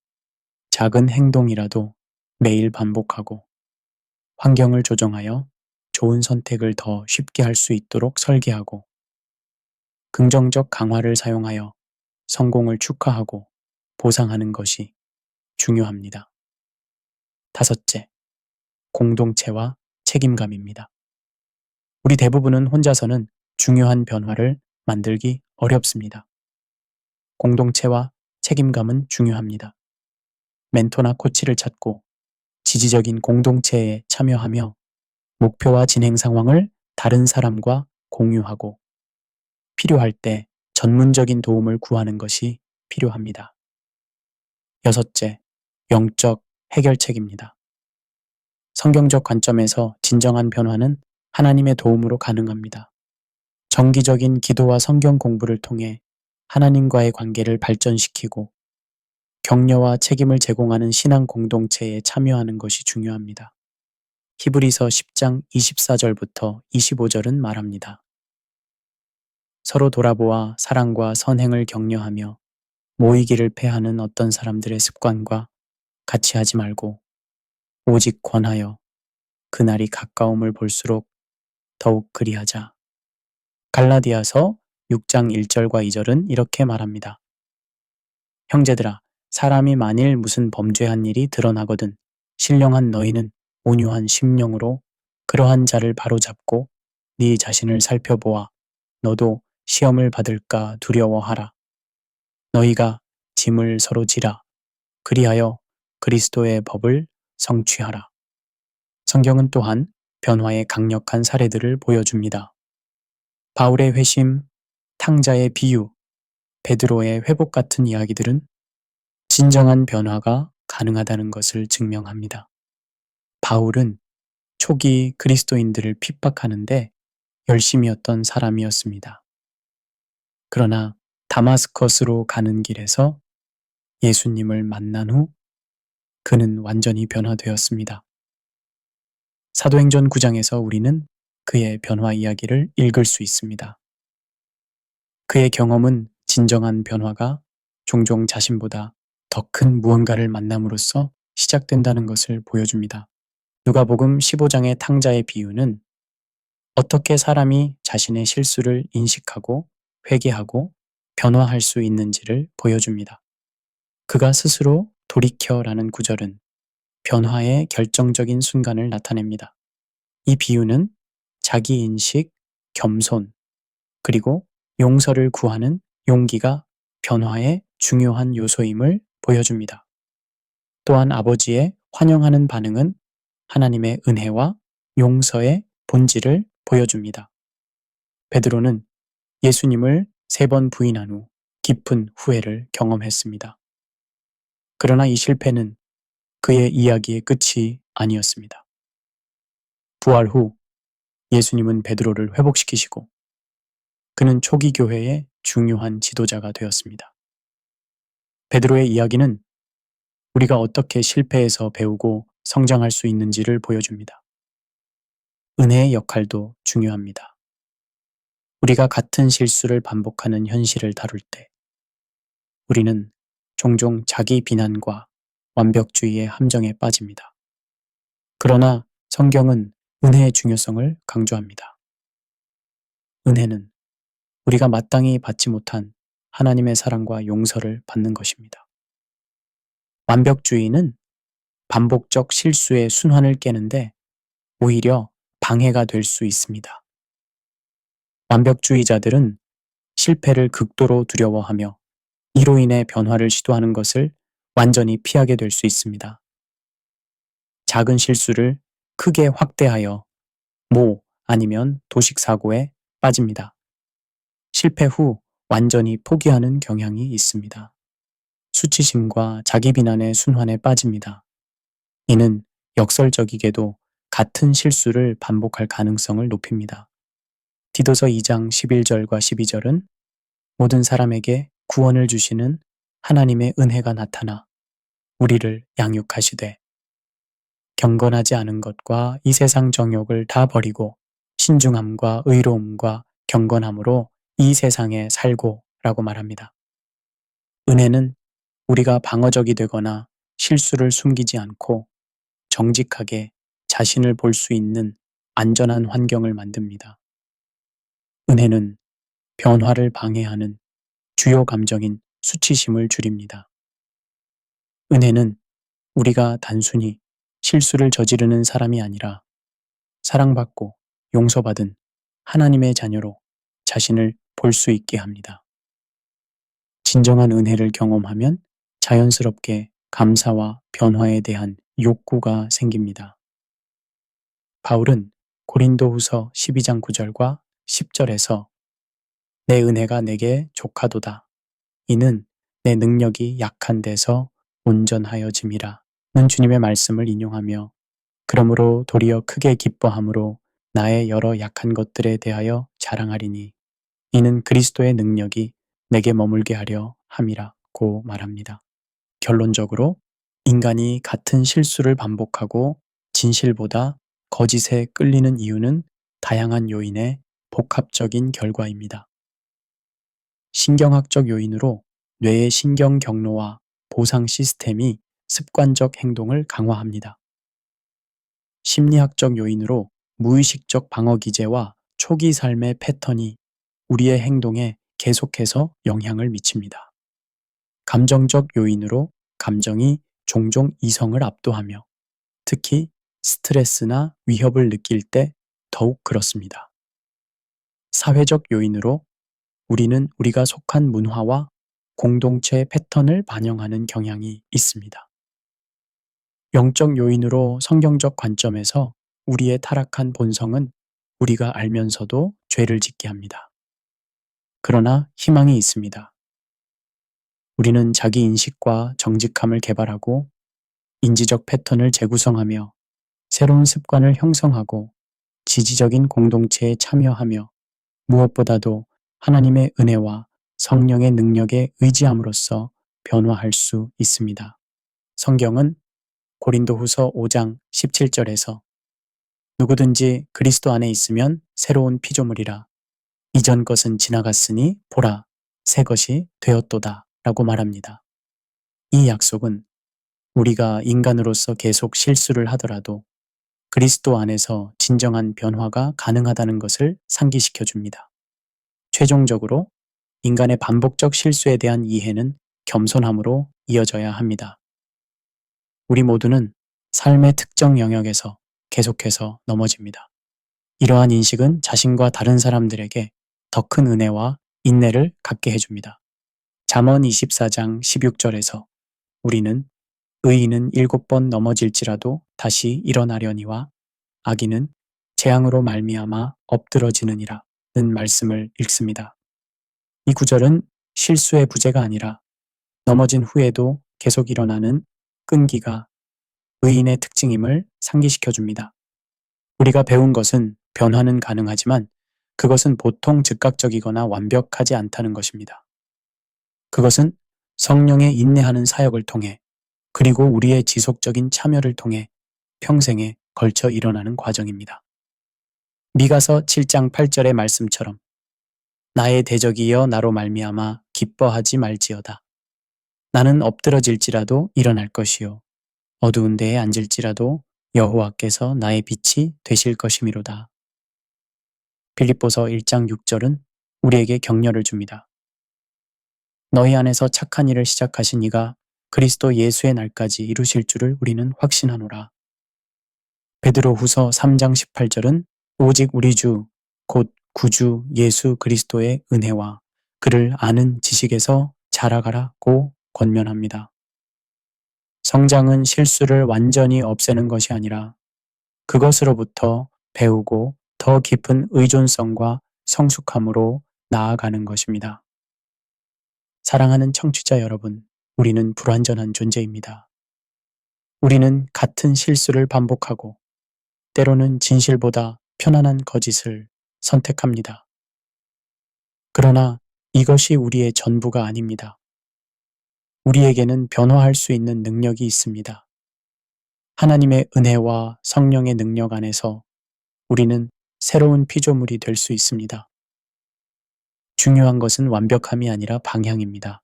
작은 행동이라도 매일 반복하고 환경을 조정하여 좋은 선택을 더 쉽게 할 수 있도록 설계하고 긍정적 강화를 사용하여 성공을 축하하고 보상하는 것이 중요합니다. 다섯째, 공동체와 책임감입니다. 우리 대부분은 혼자서는 중요한 변화를 만들기 어렵습니다. 공동체와 책임감은 중요합니다. 멘토나 코치를 찾고 지지적인 공동체에 참여하며 목표와 진행 상황을 다른 사람과 공유하고 필요할 때 전문적인 도움을 구하는 것이 필요합니다. 여섯째, 영적 해결책입니다. 성경적 관점에서 진정한 변화는 하나님의 도움으로 가능합니다. 정기적인 기도와 성경 공부를 통해 하나님과의 관계를 발전시키고 격려와 책임을 제공하는 신앙 공동체에 참여하는 것이 중요합니다. 히브리서 10장 24절부터 25절은 말합니다. 서로 돌아보아 사랑과 선행을 격려하며 모이기를 패하는 어떤 사람들의 습관과 같이 하지 말고 오직 권하여 그날이 가까움을 볼수록 더욱 그리하자. 갈라디아서 6장 1절과 2절은 이렇게 말합니다. 형제들아, 사람이 만일 무슨 범죄한 일이 드러나거든 신령한 너희는 온유한 심령으로 그러한 자를 바로잡고 네 자신을 살펴보아 너도 시험을 받을까 두려워하라. 너희가 짐을 서로 지라. 그리하여 그리스도의 법을 성취하라. 성경은 또한 변화의 강력한 사례들을 보여줍니다. 바울의 회심, 탕자의 비유, 베드로의 회복 같은 이야기들은 진정한 변화가 가능하다는 것을 증명합니다. 바울은 초기 그리스도인들을 핍박하는데 열심이었던 사람이었습니다. 그러나 다마스커스로 가는 길에서 예수님을 만난 후 그는 완전히 변화되었습니다. 사도행전 9장에서 우리는 그의 변화 이야기를 읽을 수 있습니다. 그의 경험은 진정한 변화가 종종 자신보다 더 큰 무언가를 만남으로써 시작된다는 것을 보여줍니다. 누가복음 15장의 탕자의 비유는 어떻게 사람이 자신의 실수를 인식하고 회개하고 변화할 수 있는지를 보여줍니다. 그가 스스로 돌이켜라는 구절은 변화의 결정적인 순간을 나타냅니다. 이 비유는 자기인식, 겸손, 그리고 용서를 구하는 용기가 변화의 중요한 요소임을 보여줍니다. 또한 아버지의 환영하는 반응은 하나님의 은혜와 용서의 본질을 보여줍니다. 베드로는 예수님을 3번 부인한 후 깊은 후회를 경험했습니다. 그러나 이 실패는 그의 이야기의 끝이 아니었습니다. 부활 후 예수님은 베드로를 회복시키시고 그는 초기 교회의 중요한 지도자가 되었습니다. 베드로의 이야기는 우리가 어떻게 실패에서 배우고 성장할 수 있는지를 보여줍니다. 은혜의 역할도 중요합니다. 우리가 같은 실수를 반복하는 현실을 다룰 때 우리는 종종 자기 비난과 완벽주의의 함정에 빠집니다. 그러나 성경은 은혜의 중요성을 강조합니다. 은혜는 우리가 마땅히 받지 못한 하나님의 사랑과 용서를 받는 것입니다. 완벽주의는 반복적 실수의 순환을 깨는데 오히려 방해가 될 수 있습니다. 완벽주의자들은 실패를 극도로 두려워하며 이로 인해 변화를 시도하는 것을 완전히 피하게 될 수 있습니다. 작은 실수를 크게 확대하여 아니면 도식사고에 빠집니다. 실패 후 완전히 포기하는 경향이 있습니다. 수치심과 자기 비난의 순환에 빠집니다. 이는 역설적이게도 같은 실수를 반복할 가능성을 높입니다. 디도서 2장 11절과 12절은 모든 사람에게 구원을 주시는 하나님의 은혜가 나타나 우리를 양육하시되 경건하지 않은 것과 이 세상 정욕을 다 버리고 신중함과 의로움과 경건함으로 이 세상에 살고 라고 말합니다. 은혜는 우리가 방어적이 되거나 실수를 숨기지 않고 정직하게 자신을 볼 수 있는 안전한 환경을 만듭니다. 은혜는 변화를 방해하는 주요 감정인 수치심을 줄입니다. 은혜는 우리가 단순히 실수를 저지르는 사람이 아니라 사랑받고 용서받은 하나님의 자녀로 자신을 볼 수 있게 합니다. 진정한 은혜를 경험하면 자연스럽게 감사와 변화에 대한 욕구가 생깁니다. 바울은 고린도후서 12장 9절과 10절에서 내 은혜가 내게 족하도다. 이는 내 능력이 약한 데서 온전하여짐이라. 는 주님의 말씀을 인용하며 그러므로 도리어 크게 기뻐함으로 나의 여러 약한 것들에 대하여 자랑하리니 이는 그리스도의 능력이 내게 머물게 하려 함이라고 말합니다. 결론적으로 인간이 같은 실수를 반복하고 진실보다 거짓에 끌리는 이유는 다양한 요인의 복합적인 결과입니다. 신경학적 요인으로 뇌의 신경 경로와 보상 시스템이 습관적 행동을 강화합니다. 심리학적 요인으로 무의식적 방어 기제와 초기 삶의 패턴이 우리의 행동에 계속해서 영향을 미칩니다. 감정적 요인으로 감정이 종종 이성을 압도하며 특히 스트레스나 위협을 느낄 때 더욱 그렇습니다. 사회적 요인으로 우리는 우리가 속한 문화와 공동체 패턴을 반영하는 경향이 있습니다. 영적 요인으로 성경적 관점에서 우리의 타락한 본성은 우리가 알면서도 죄를 짓게 합니다. 그러나 희망이 있습니다. 우리는 자기 인식과 정직함을 개발하고 인지적 패턴을 재구성하며 새로운 습관을 형성하고 지지적인 공동체에 참여하며 무엇보다도 하나님의 은혜와 성령의 능력에 의지함으로써 변화할 수 있습니다. 성경은 고린도후서 5장 17절에서 누구든지 그리스도 안에 있으면 새로운 피조물이라 이전 것은 지나갔으니 보라 새 것이 되었도다 라고 말합니다. 이 약속은 우리가 인간으로서 계속 실수를 하더라도 그리스도 안에서 진정한 변화가 가능하다는 것을 상기시켜 줍니다. 최종적으로 인간의 반복적 실수에 대한 이해는 겸손함으로 이어져야 합니다. 우리 모두는 삶의 특정 영역에서 계속해서 넘어집니다. 이러한 인식은 자신과 다른 사람들에게 더 큰 은혜와 인내를 갖게 해줍니다. 잠언 24장 16절에서 우리는 의인은 7번 넘어질지라도 다시 일어나려니와 악인은 재앙으로 말미암아 엎드러지느니라 는 말씀을 읽습니다. 이 구절은 실수의 부재가 아니라 넘어진 후에도 계속 일어나는 끈기가 의인의 특징임을 상기시켜 줍니다. 우리가 배운 것은 변화는 가능하지만 그것은 보통 즉각적이거나 완벽하지 않다는 것입니다. 그것은 성령의 인내하는 사역을 통해 그리고 우리의 지속적인 참여를 통해 평생에 걸쳐 일어나는 과정입니다. 미가서 7장 8절의 말씀처럼 나의 대적이여 나로 말미암아 기뻐하지 말지어다. 나는 엎드러질지라도 일어날 것이요 어두운 데에 앉을지라도 여호와께서 나의 빛이 되실 것이미로다. 빌립보서 1장 6절은 우리에게 격려를 줍니다. 너희 안에서 착한 일을 시작하신 이가 그리스도 예수의 날까지 이루실 줄을 우리는 확신하노라. 베드로후서 3장 18절은 오직 우리 주 곧 구주 예수 그리스도의 은혜와 그를 아는 지식에서 자라가라고 권면합니다. 성장은 실수를 완전히 없애는 것이 아니라 그것으로부터 배우고 더 깊은 의존성과 성숙함으로 나아가는 것입니다. 사랑하는 청취자 여러분, 우리는 불완전한 존재입니다. 우리는 같은 실수를 반복하고 때로는 진실보다 편안한 거짓을 선택합니다. 그러나 이것이 우리의 전부가 아닙니다. 우리에게는 변화할 수 있는 능력이 있습니다. 하나님의 은혜와 성령의 능력 안에서 우리는 새로운 피조물이 될 수 있습니다. 중요한 것은 완벽함이 아니라 방향입니다.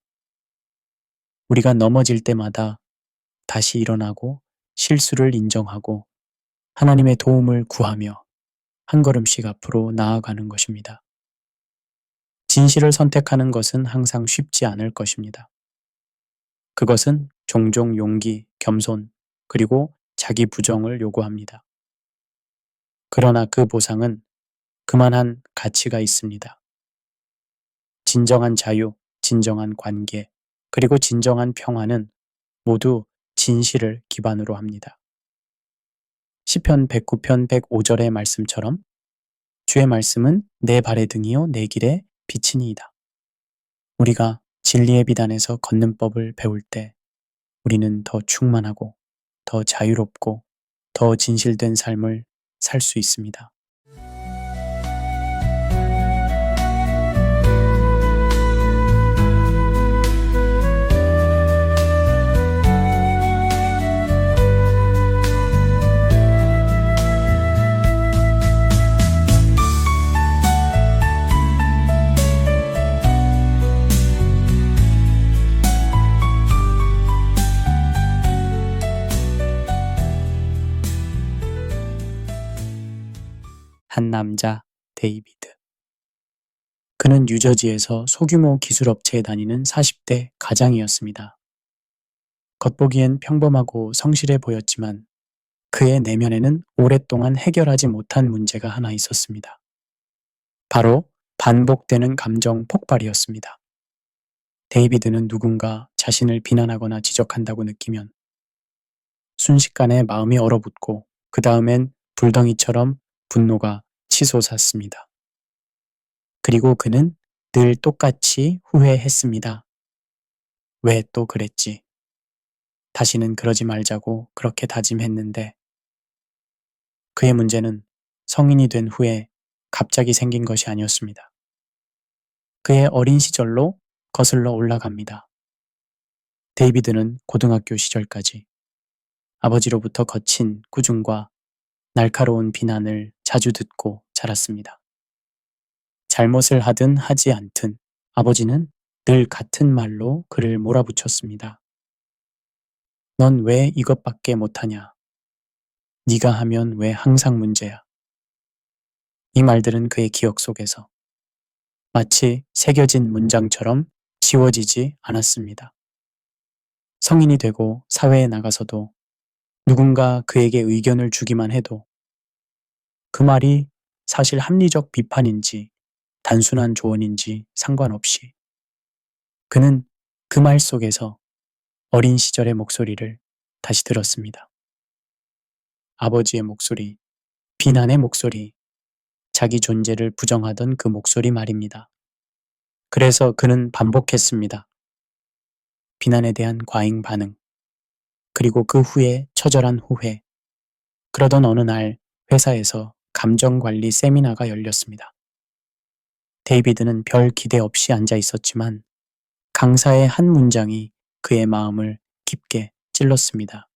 우리가 넘어질 때마다 다시 일어나고 실수를 인정하고 하나님의 도움을 구하며 한 걸음씩 앞으로 나아가는 것입니다. 진실을 선택하는 것은 항상 쉽지 않을 것입니다. 그것은 종종 용기, 겸손, 그리고 자기 부정을 요구합니다. 그러나 그 보상은 그만한 가치가 있습니다. 진정한 자유, 진정한 관계, 그리고 진정한 평화는 모두 진실을 기반으로 합니다. 시편 109편 105절의 말씀처럼 주의 말씀은 내 발의 등이요 내 길의 빛이니이다. 우리가 진리의 비단에서 걷는 법을 배울 때 우리는 더 충만하고 더 자유롭고 더 진실된 삶을 살 수 있습니다. 한 남자, 데이비드. 그는 뉴저지에서 소규모 기술업체에 다니는 40대 가장이었습니다. 겉보기엔 평범하고 성실해 보였지만 그의 내면에는 오랫동안 해결하지 못한 문제가 하나 있었습니다. 바로 반복되는 감정 폭발이었습니다. 데이비드는 누군가 자신을 비난하거나 지적한다고 느끼면 순식간에 마음이 얼어붙고 그 다음엔 불덩이처럼 분노가 치솟았습니다. 그리고 그는 늘 똑같이 후회했습니다. 왜 또 그랬지? 다시는 그러지 말자고 그렇게 다짐했는데 그의 문제는 성인이 된 후에 갑자기 생긴 것이 아니었습니다. 그의 어린 시절로 거슬러 올라갑니다. 데이비드는 고등학교 시절까지 아버지로부터 거친 꾸중과 날카로운 비난을 자주 듣고 자랐습니다. 잘못을 하든 하지 않든 아버지는 늘 같은 말로 그를 몰아붙였습니다. 넌 왜 이것밖에 못하냐? 네가 하면 왜 항상 문제야? 이 말들은 그의 기억 속에서 마치 새겨진 문장처럼 지워지지 않았습니다. 성인이 되고 사회에 나가서도 누군가 그에게 의견을 주기만 해도 그 말이 사실 합리적 비판인지 단순한 조언인지 상관없이 그는 그 말 속에서 어린 시절의 목소리를 다시 들었습니다. 아버지의 목소리, 비난의 목소리, 자기 존재를 부정하던 그 목소리 말입니다. 그래서 그는 반복했습니다. 비난에 대한 과잉 반응, 그리고 그 후에 처절한 후회. 그러던 어느 날 회사에서 감정관리 세미나가 열렸습니다. 데이비드는 별 기대 없이 앉아 있었지만 강사의 한 문장이 그의 마음을 깊게 찔렀습니다.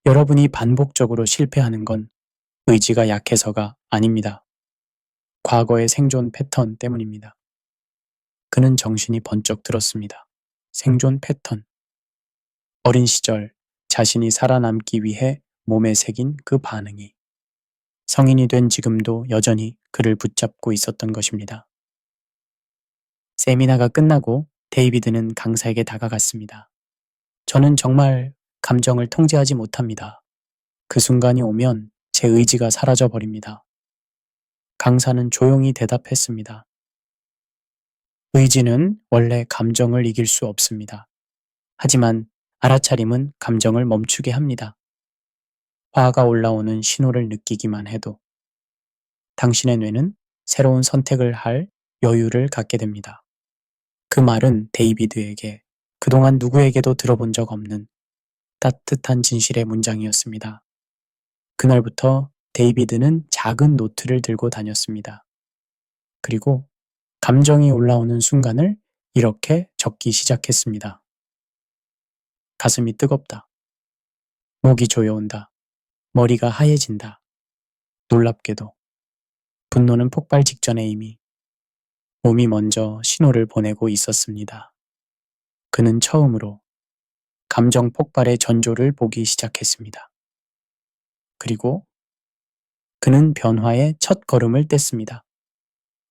여러분이 반복적으로 실패하는 건 의지가 약해서가 아닙니다. 과거의 생존 패턴 때문입니다. 그는 정신이 번쩍 들었습니다. 생존 패턴. 어린 시절 자신이 살아남기 위해 몸에 새긴 그 반응이 성인이 된 지금도 여전히 그를 붙잡고 있었던 것입니다. 세미나가 끝나고 데이비드는 강사에게 다가갔습니다. 저는 정말 감정을 통제하지 못합니다. 그 순간이 오면 제 의지가 사라져 버립니다. 강사는 조용히 대답했습니다. 의지는 원래 감정을 이길 수 없습니다. 하지만 알아차림은 감정을 멈추게 합니다. 화가 올라오는 신호를 느끼기만 해도 당신의 뇌는 새로운 선택을 할 여유를 갖게 됩니다. 그 말은 데이비드에게 그동안 누구에게도 들어본 적 없는 따뜻한 진실의 문장이었습니다. 그날부터 데이비드는 작은 노트를 들고 다녔습니다. 그리고 감정이 올라오는 순간을 이렇게 적기 시작했습니다. 가슴이 뜨겁다. 목이 조여온다. 머리가 하얘진다. 놀랍게도 분노는 폭발 직전에 이미 몸이 먼저 신호를 보내고 있었습니다. 그는 처음으로 감정 폭발의 전조를 보기 시작했습니다. 그리고 그는 변화의 첫 걸음을 뗐습니다.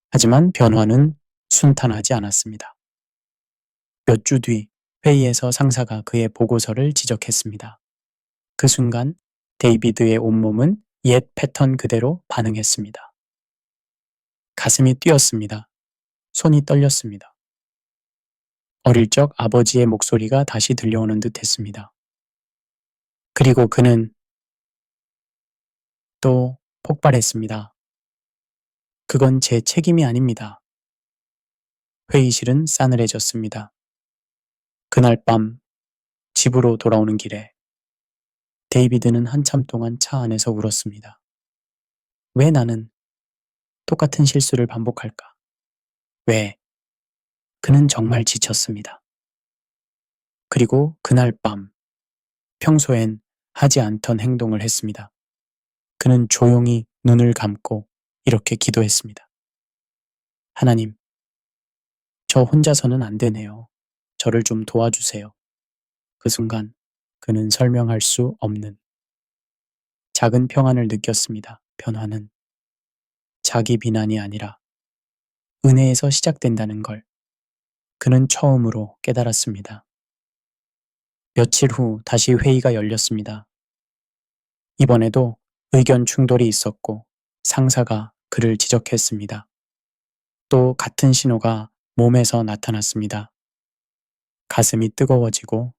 하지만 변화는 순탄하지 않았습니다. 몇 주 뒤 회의에서 상사가 그의 보고서를 지적했습니다. 그 순간 데이비드의 온몸은 옛 패턴 그대로 반응했습니다. 가슴이 뛰었습니다. 손이 떨렸습니다. 어릴 적 아버지의 목소리가 다시 들려오는 듯 했습니다. 그리고 그는 또 폭발했습니다. 그건 제 책임이 아닙니다. 회의실은 싸늘해졌습니다. 그날 밤 집으로 돌아오는 길에 데이비드는 한참 동안 차 안에서 울었습니다. 왜 나는 똑같은 실수를 반복할까? 왜? 그는 정말 지쳤습니다. 그리고 그날 밤 평소엔 하지 않던 행동을 했습니다. 그는 조용히 눈을 감고 이렇게 기도했습니다. 하나님, 저 혼자서는 안 되네요. 저를 좀 도와주세요. 그 순간 그는 설명할 수 없는 작은 평안을 느꼈습니다. 변화는 자기 비난이 아니라 은혜에서 시작된다는 걸 그는 처음으로 깨달았습니다. 며칠 후 다시 회의가 열렸습니다. 이번에도 의견 충돌이 있었고 상사가 그를 지적했습니다. 또 같은 신호가 몸에서 나타났습니다. 가슴이 뜨거워지고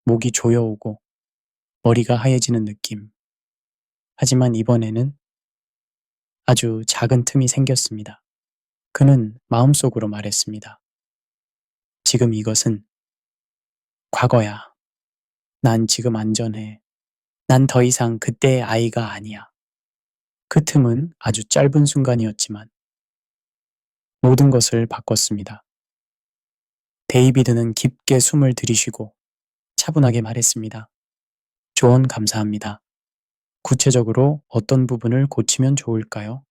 목이 조여오고 머리가 하얘지는 느낌. 하지만 이번에는 아주 작은 틈이 생겼습니다. 그는 마음속으로 말했습니다. 지금 이것은 과거야. 난 지금 안전해. 난 더 이상 그때의 아이가 아니야. 그 틈은 아주 짧은 순간이었지만 모든 것을 바꿨습니다. 데이비드는 깊게 숨을 들이쉬고 차분하게 말했습니다. 조언 감사합니다. 구체적으로 어떤 부분을 고치면 좋을까요?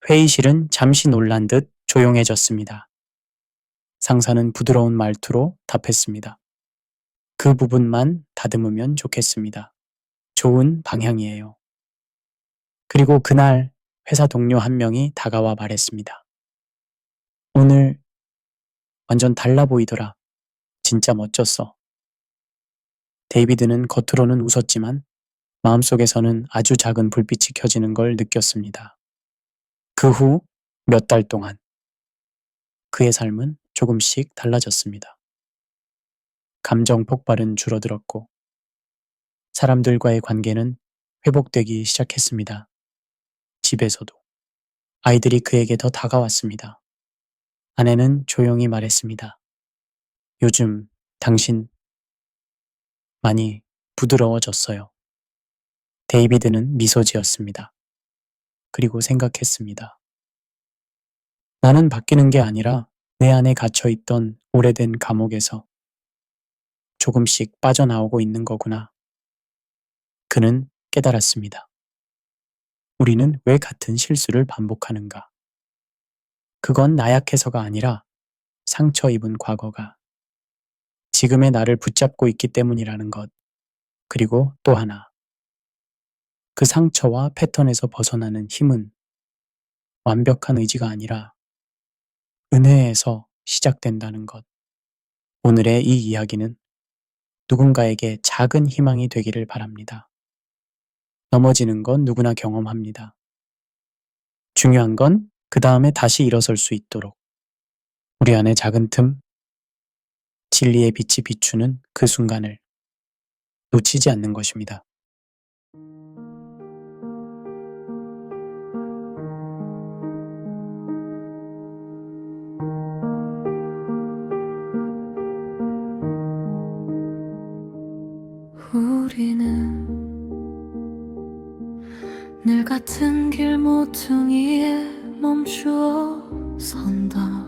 회의실은 잠시 놀란 듯 조용해졌습니다. 상사는 부드러운 말투로 답했습니다. 그 부분만 다듬으면 좋겠습니다. 좋은 방향이에요. 그리고 그날 회사 동료 한 명이 다가와 말했습니다. 오늘 완전 달라 보이더라. 진짜 멋졌어. 데이비드는 겉으로는 웃었지만 마음속에서는 아주 작은 불빛이 켜지는 걸 느꼈습니다. 그 후 몇 달 동안 그의 삶은 조금씩 달라졌습니다. 감정 폭발은 줄어들었고 사람들과의 관계는 회복되기 시작했습니다. 집에서도 아이들이 그에게 더 다가왔습니다. 아내는 조용히 말했습니다. 요즘 당신 많이 부드러워졌어요. 데이비드는 미소 지었습니다. 그리고 생각했습니다. 나는 바뀌는 게 아니라 내 안에 갇혀있던 오래된 감옥에서 조금씩 빠져나오고 있는 거구나. 그는 깨달았습니다. 우리는 왜 같은 실수를 반복하는가? 그건 나약해서가 아니라 상처 입은 과거가 지금의 나를 붙잡고 있기 때문이라는 것. 그리고 또 하나. 그 상처와 패턴에서 벗어나는 힘은 완벽한 의지가 아니라 은혜에서 시작된다는 것. 오늘의 이 이야기는 누군가에게 작은 희망이 되기를 바랍니다. 넘어지는 건 누구나 경험합니다. 중요한 건 그 다음에 다시 일어설 수 있도록 우리 안의 작은 틈, 진리의 빛이 비추는 그 순간을 놓치지 않는 것입니다. 우리는 늘 같은 길 모퉁이에 멈추어 선다.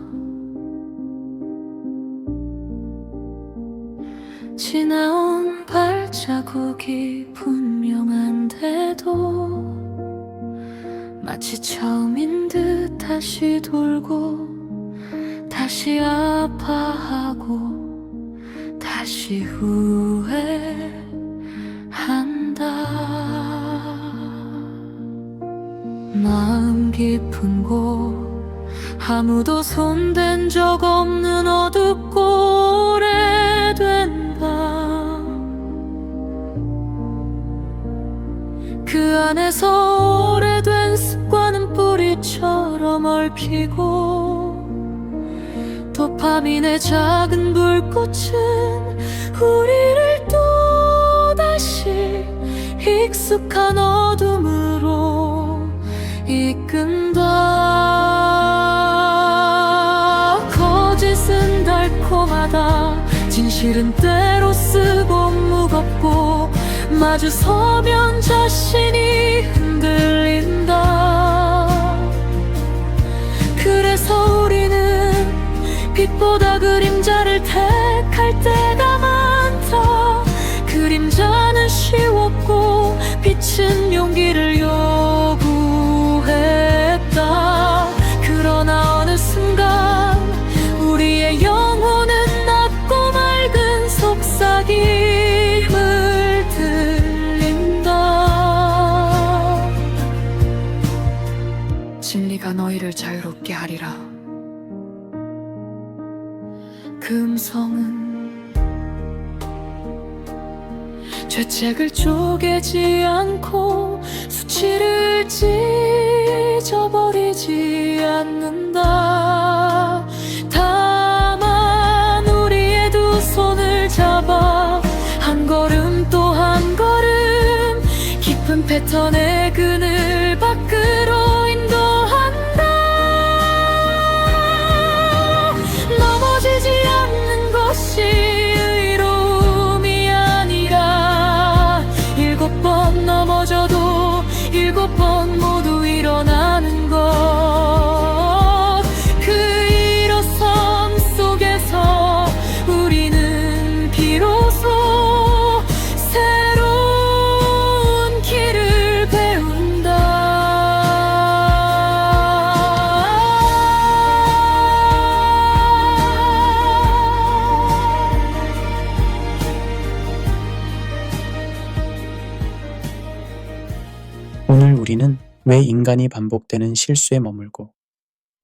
지나온 발자국이 분명한데도 마치 처음인 듯 다시 돌고 다시 아파하고 다시 후회한다. 마음 깊은 곳 아무도 손댄 적 없는 어둡고 오래된 방, 그 안에서 오래된 습관은 뿌리처럼 얽히고 도파민의 작은 불꽃은 우리를 또다시 익숙한 어둠으로 이끈다. 거짓은 달콤하다. 진실은 때로 쓰고 무겁고 마주 서면 자신이 흔들린다. 그래서 우리는 빛보다 그림자를 택할 때가 많다. 그림자는 쉬웠고 빛은 용기를 요구했다. 그러나 어느 순간 우리의 영혼은 낮고 맑은 속삭임을 들린다. 너희를 자유롭게 하리라. 그 음성은 죄책을 쪼개지 않고 수치를 찢어버리지 않는다. 다만 우리의 두 손을 잡아 한 걸음 또 한 걸음 깊은 패턴의 그늘 밖으로 인도한다. 넘어지지 않는 것이 의로움이 아니라 7번 넘어져도 7번 모두 일어나는 것. 그 일어섬 속에서 우리는 비로소 새로운 길을 배운다. 오늘 우리는 왜 인간이 반복되는 실수에 머물고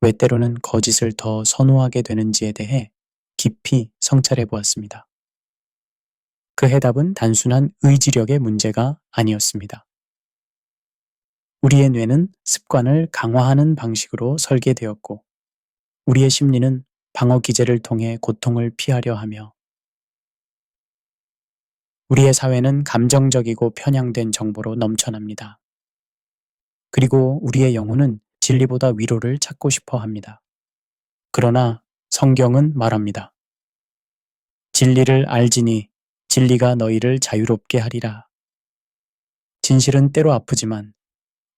왜 때로는 거짓을 더 선호하게 되는지에 대해 깊이 성찰해 보았습니다. 그 해답은 단순한 의지력의 문제가 아니었습니다. 우리의 뇌는 습관을 강화하는 방식으로 설계되었고, 우리의 심리는 방어 기제를 통해 고통을 피하려 하며, 우리의 사회는 감정적이고 편향된 정보로 넘쳐납니다. 그리고 우리의 영혼은 진리보다 위로를 찾고 싶어 합니다. 그러나 성경은 말합니다. 진리를 알지니 진리가 너희를 자유롭게 하리라. 진실은 때로 아프지만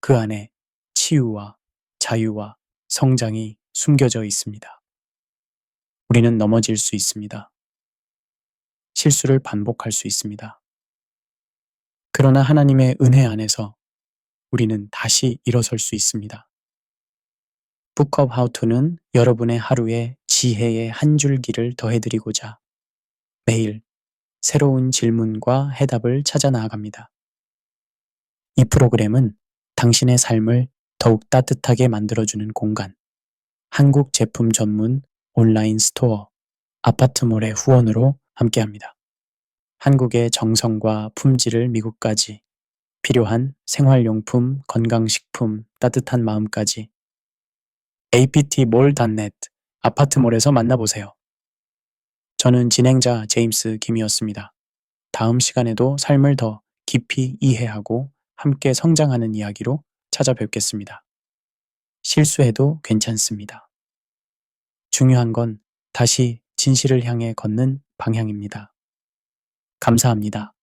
그 안에 치유와 자유와 성장이 숨겨져 있습니다. 우리는 넘어질 수 있습니다. 실수를 반복할 수 있습니다. 그러나 하나님의 은혜 안에서 우리는 다시 일어설 수 있습니다. Book of How To는 여러분의 하루에 지혜의 한 줄기를 더해드리고자 매일 새로운 질문과 해답을 찾아 나아갑니다. 이 프로그램은 당신의 삶을 더욱 따뜻하게 만들어주는 공간, 한국 제품 전문 온라인 스토어 아파트몰의 후원으로 함께합니다. 한국의 정성과 품질을 미국까지, 필요한 생활용품, 건강식품, 따뜻한 마음까지 aptmall.net 아파트몰에서 만나보세요. 저는 진행자 제임스 김이었습니다. 다음 시간에도 삶을 더 깊이 이해하고 함께 성장하는 이야기로 찾아뵙겠습니다. 실수해도 괜찮습니다. 중요한 건 다시 진실을 향해 걷는 방향입니다. 감사합니다.